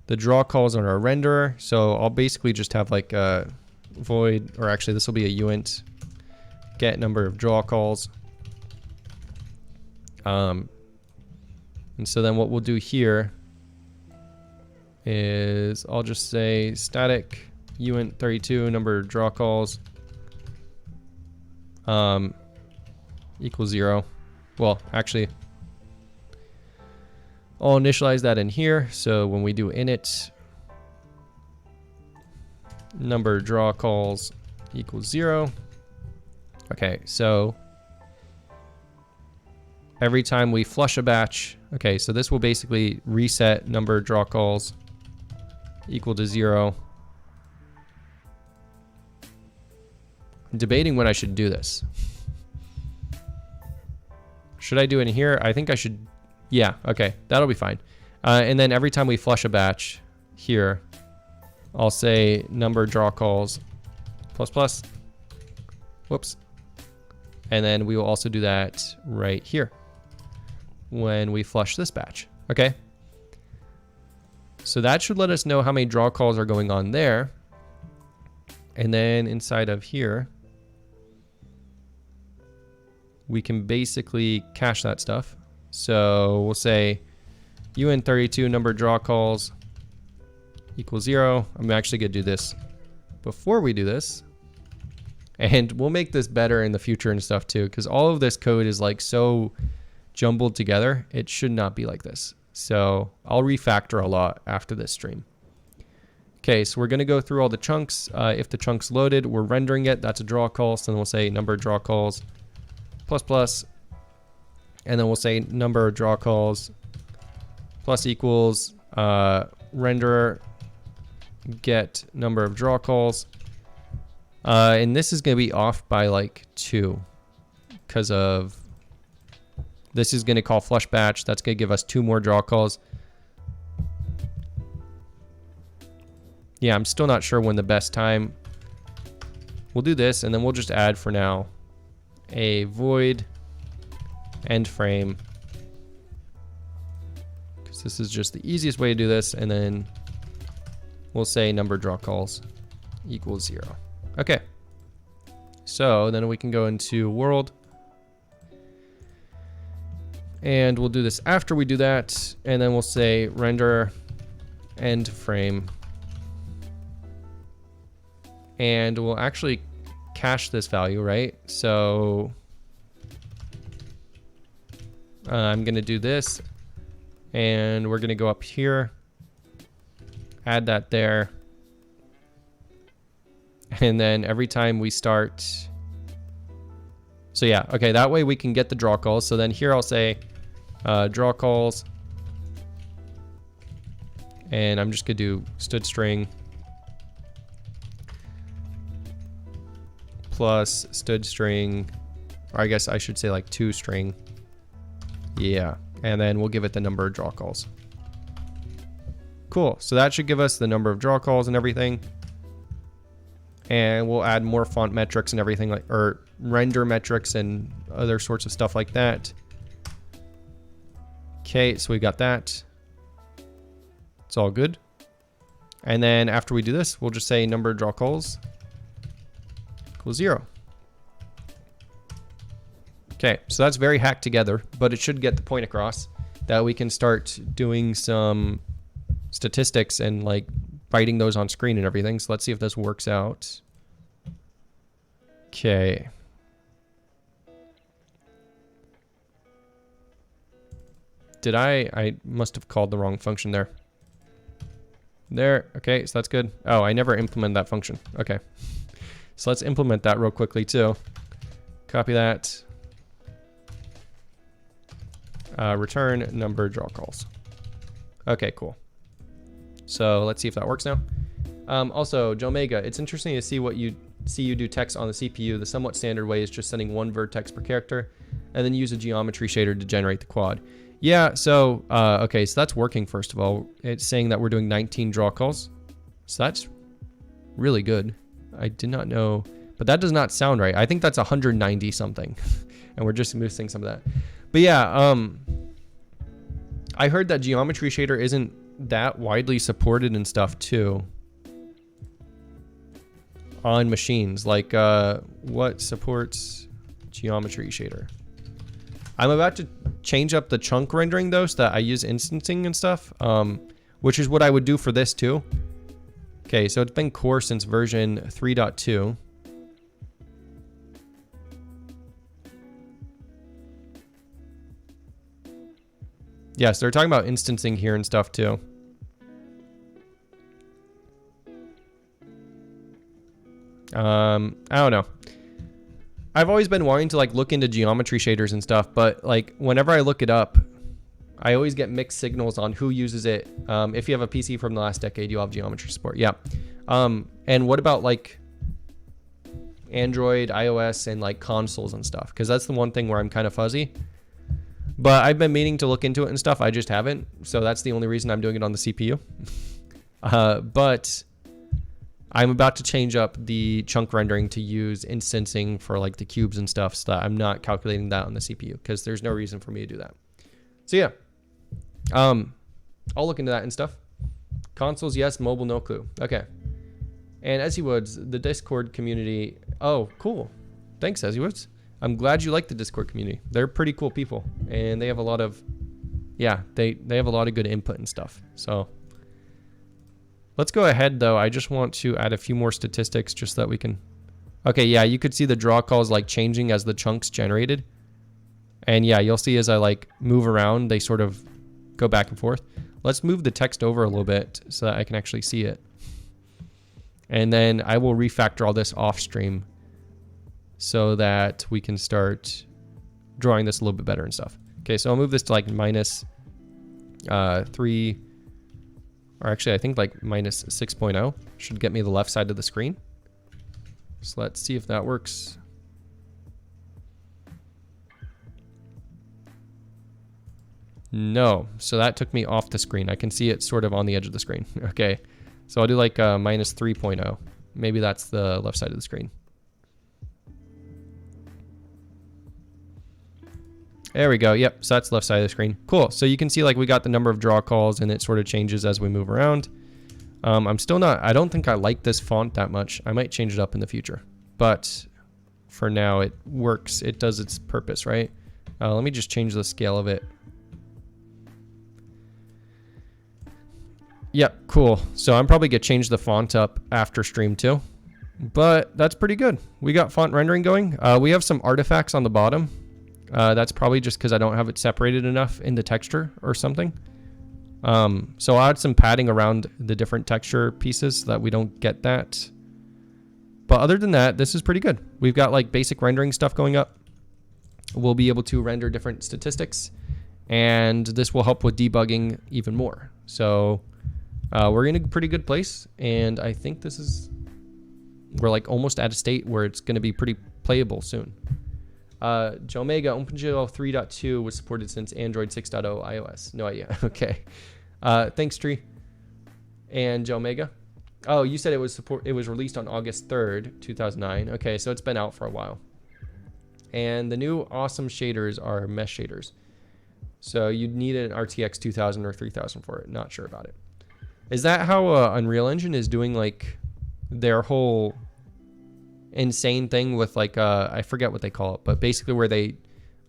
the draw calls on our renderer. So I'll basically just have like a void, or actually this will be a uint get number of draw calls. And so then what we'll do here is I'll just say static uint 32 number of draw calls equals 0. Well, actually, I'll initialize that in here. So when we do init number of draw calls equals 0. Okay, so every time we flush a batch, okay, so this will basically reset number of draw calls equal to 0. I'm debating when I should do this. Should I do it in here? I think I should. Yeah, okay, that'll be fine. And then every time we flush a batch here, I'll say number draw calls plus plus. Whoops. And then we will also do that right here when we flush this batch. Okay. So that should let us know how many draw calls are going on there. And then inside of here, we can basically cache that stuff. So we'll say UN32 number of draw calls equals 0. I'm actually going to do this before we do this. And we'll make this better in the future and stuff too, because all of this code is like so jumbled together. It should not be like this. So I'll refactor a lot after this stream. Okay, so we're going to go through all the chunks. If the chunk's loaded, we're rendering it. That's a draw call. So then we'll say number of draw calls plus plus. And then we'll say number of draw calls plus equals renderer get number of draw calls. And this is going to be off by like 2 because of this is going to call flush batch. That's going to give us 2 more draw calls. Yeah, I'm still not sure when the best time. We'll do this and then we'll just add for now a void end frame, because this is just the easiest way to do this. And then we'll say number of draw calls equals 0. Okay, so then we can go into world and we'll do this after we do that. And then we'll say render end frame, and we'll actually cache this value, right? So I'm going to do this and we're going to go up here, add that there. And then every time we start, so yeah, okay, that way we can get the draw calls. So then here I'll say draw calls, and I'm just gonna do stood string plus stood string, or I guess I should say like to string. Yeah, and then we'll give it the number of draw calls. Cool, so that should give us the number of draw calls and everything. And we'll add more font metrics and everything, like, or render metrics and other sorts of stuff like that. Okay, so we got that. It's all good. And then after we do this, we'll just say number of draw calls equals 0. Okay, so that's very hacked together, but it should get the point across that we can start doing some statistics and like writing those on screen and everything. So let's see if this works out. Okay. Did I must have called the wrong function there. There, okay, so that's good. Oh, I never implemented that function. Okay. So let's implement that real quickly too. Copy that. Return number draw calls. Okay, cool. So let's see if that works now. Also, Jomega, it's interesting to see what you do text on the CPU. The somewhat standard way is just sending 1 vertex per character and then use a geometry shader to generate the quad. Yeah, so, okay, so that's working first of all. It's saying that we're doing 19 draw calls. So that's really good. I did not know, but that does not sound right. I think that's 190 something and we're just missing some of that. But yeah, I heard that geometry shader isn't that widely supported and stuff too on machines. Like what supports geometry shader? I'm about to change up the chunk rendering though, so that I use instancing and stuff, which is what I would do for this too. Okay, so it's been core since version 3.2. Yes, they're talking about instancing here and stuff too. I don't know. I've always been wanting to like look into geometry shaders and stuff, but like whenever I look it up, I always get mixed signals on who uses it. If you have a PC from the last decade, you'll have geometry support. Yeah. And what about like Android, iOS, and like consoles and stuff? Because that's the one thing where I'm kind of fuzzy. But I've been meaning to look into it and stuff. I just haven't. So that's the only reason I'm doing it on the CPU. But I'm about to change up the chunk rendering to use instancing for like the cubes and stuff, so that I'm not calculating that on the CPU, because there's no reason for me to do that. So yeah, I'll look into that and stuff. Consoles, yes. Mobile, no clue. Okay. And Ezzy Woods, the Discord community. Oh, cool. Thanks, Ezzy Woods. I'm glad you like the Discord community. They're pretty cool people, and they have a lot of, yeah, they have a lot of good input and stuff. So let's go ahead though. I just want to add a few more statistics just so that we can. Okay, yeah, you could see the draw calls like changing as the chunks generated. And yeah, you'll see as I like move around, they sort of go back and forth. Let's move the text over a little bit so that I can actually see it. And then I will refactor all this off stream so that we can start drawing this a little bit better and stuff. Okay, so I'll move this to like minus 3, or actually I think like minus 6.0 should get me the left side of the screen. So let's see if that works. No, so that took me off the screen. I can see it sort of on the edge of the screen. Okay, so I'll do like minus 3.0. Maybe that's the left side of the screen. There we go. Yep, so that's left side of the screen. Cool. So you can see like we got the number of draw calls, and it sort of changes as we move around. I'm still not, I don't think I like this font that much. I might change it up in the future, but for now it works. It does its purpose, right? Let me just change the scale of it. Yep, cool. So I'm probably gonna change the font up after stream too, but that's pretty good. We got font rendering going. We have some artifacts on the bottom. That's probably just because I don't have it separated enough in the texture or something. So I'll add some padding around the different texture pieces so that we don't get that. But other than that, this is pretty good. We've got like basic rendering stuff going up. We'll be able to render different statistics, and this will help with debugging even more. So we're in a pretty good place, and I think we're like almost at a state where it's going to be pretty playable soon. Jomega, OpenGL 3.2 was supported since Android 6.0 iOS. No idea. Okay. Thanks, Tree. And Jomega. Oh, you said it was released on August 3rd, 2009. Okay, so it's been out for a while. And the new awesome shaders are mesh shaders. So you'd need an RTX 2000 or 3000 for it. Not sure about it. Is that how Unreal Engine is doing like their whole insane thing with like I forget what they call it, but basically where they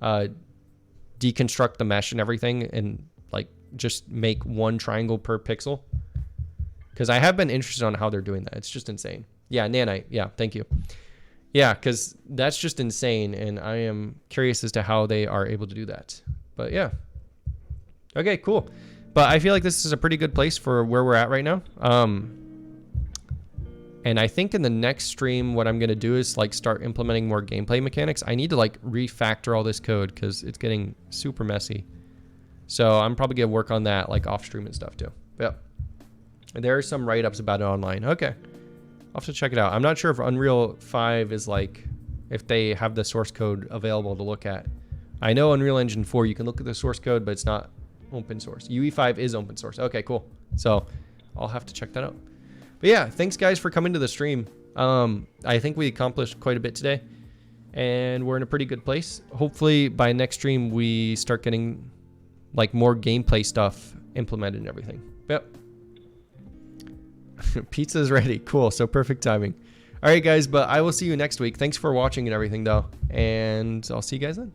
deconstruct the mesh and everything and like just make one triangle per pixel? Because I have been interested on how they're doing that. It's just insane. Yeah, Nanite. Yeah, thank you. Yeah, because that's just insane, and I am curious as to how they are able to do that. But yeah. Okay, cool. But I feel like this is a pretty good place for where we're at right now. And I think in the next stream, what I'm going to do is like start implementing more gameplay mechanics. I need to like refactor all this code because it's getting super messy. So I'm probably going to work on that like off stream and stuff too. But yeah. There are some write-ups about it online. Okay. I'll have to check it out. I'm not sure if Unreal 5 is like, if they have the source code available to look at. I know Unreal Engine 4, you can look at the source code, but it's not open source. UE5 is open source. Okay, cool. So I'll have to check that out. But yeah, thanks guys for coming to the stream. I think we accomplished quite a bit today, and we're in a pretty good place. Hopefully by next stream, we start getting like more gameplay stuff implemented and everything. Yep. Pizza's ready. Cool. So perfect timing. All right, guys, but I will see you next week. Thanks for watching and everything though. And I'll see you guys then.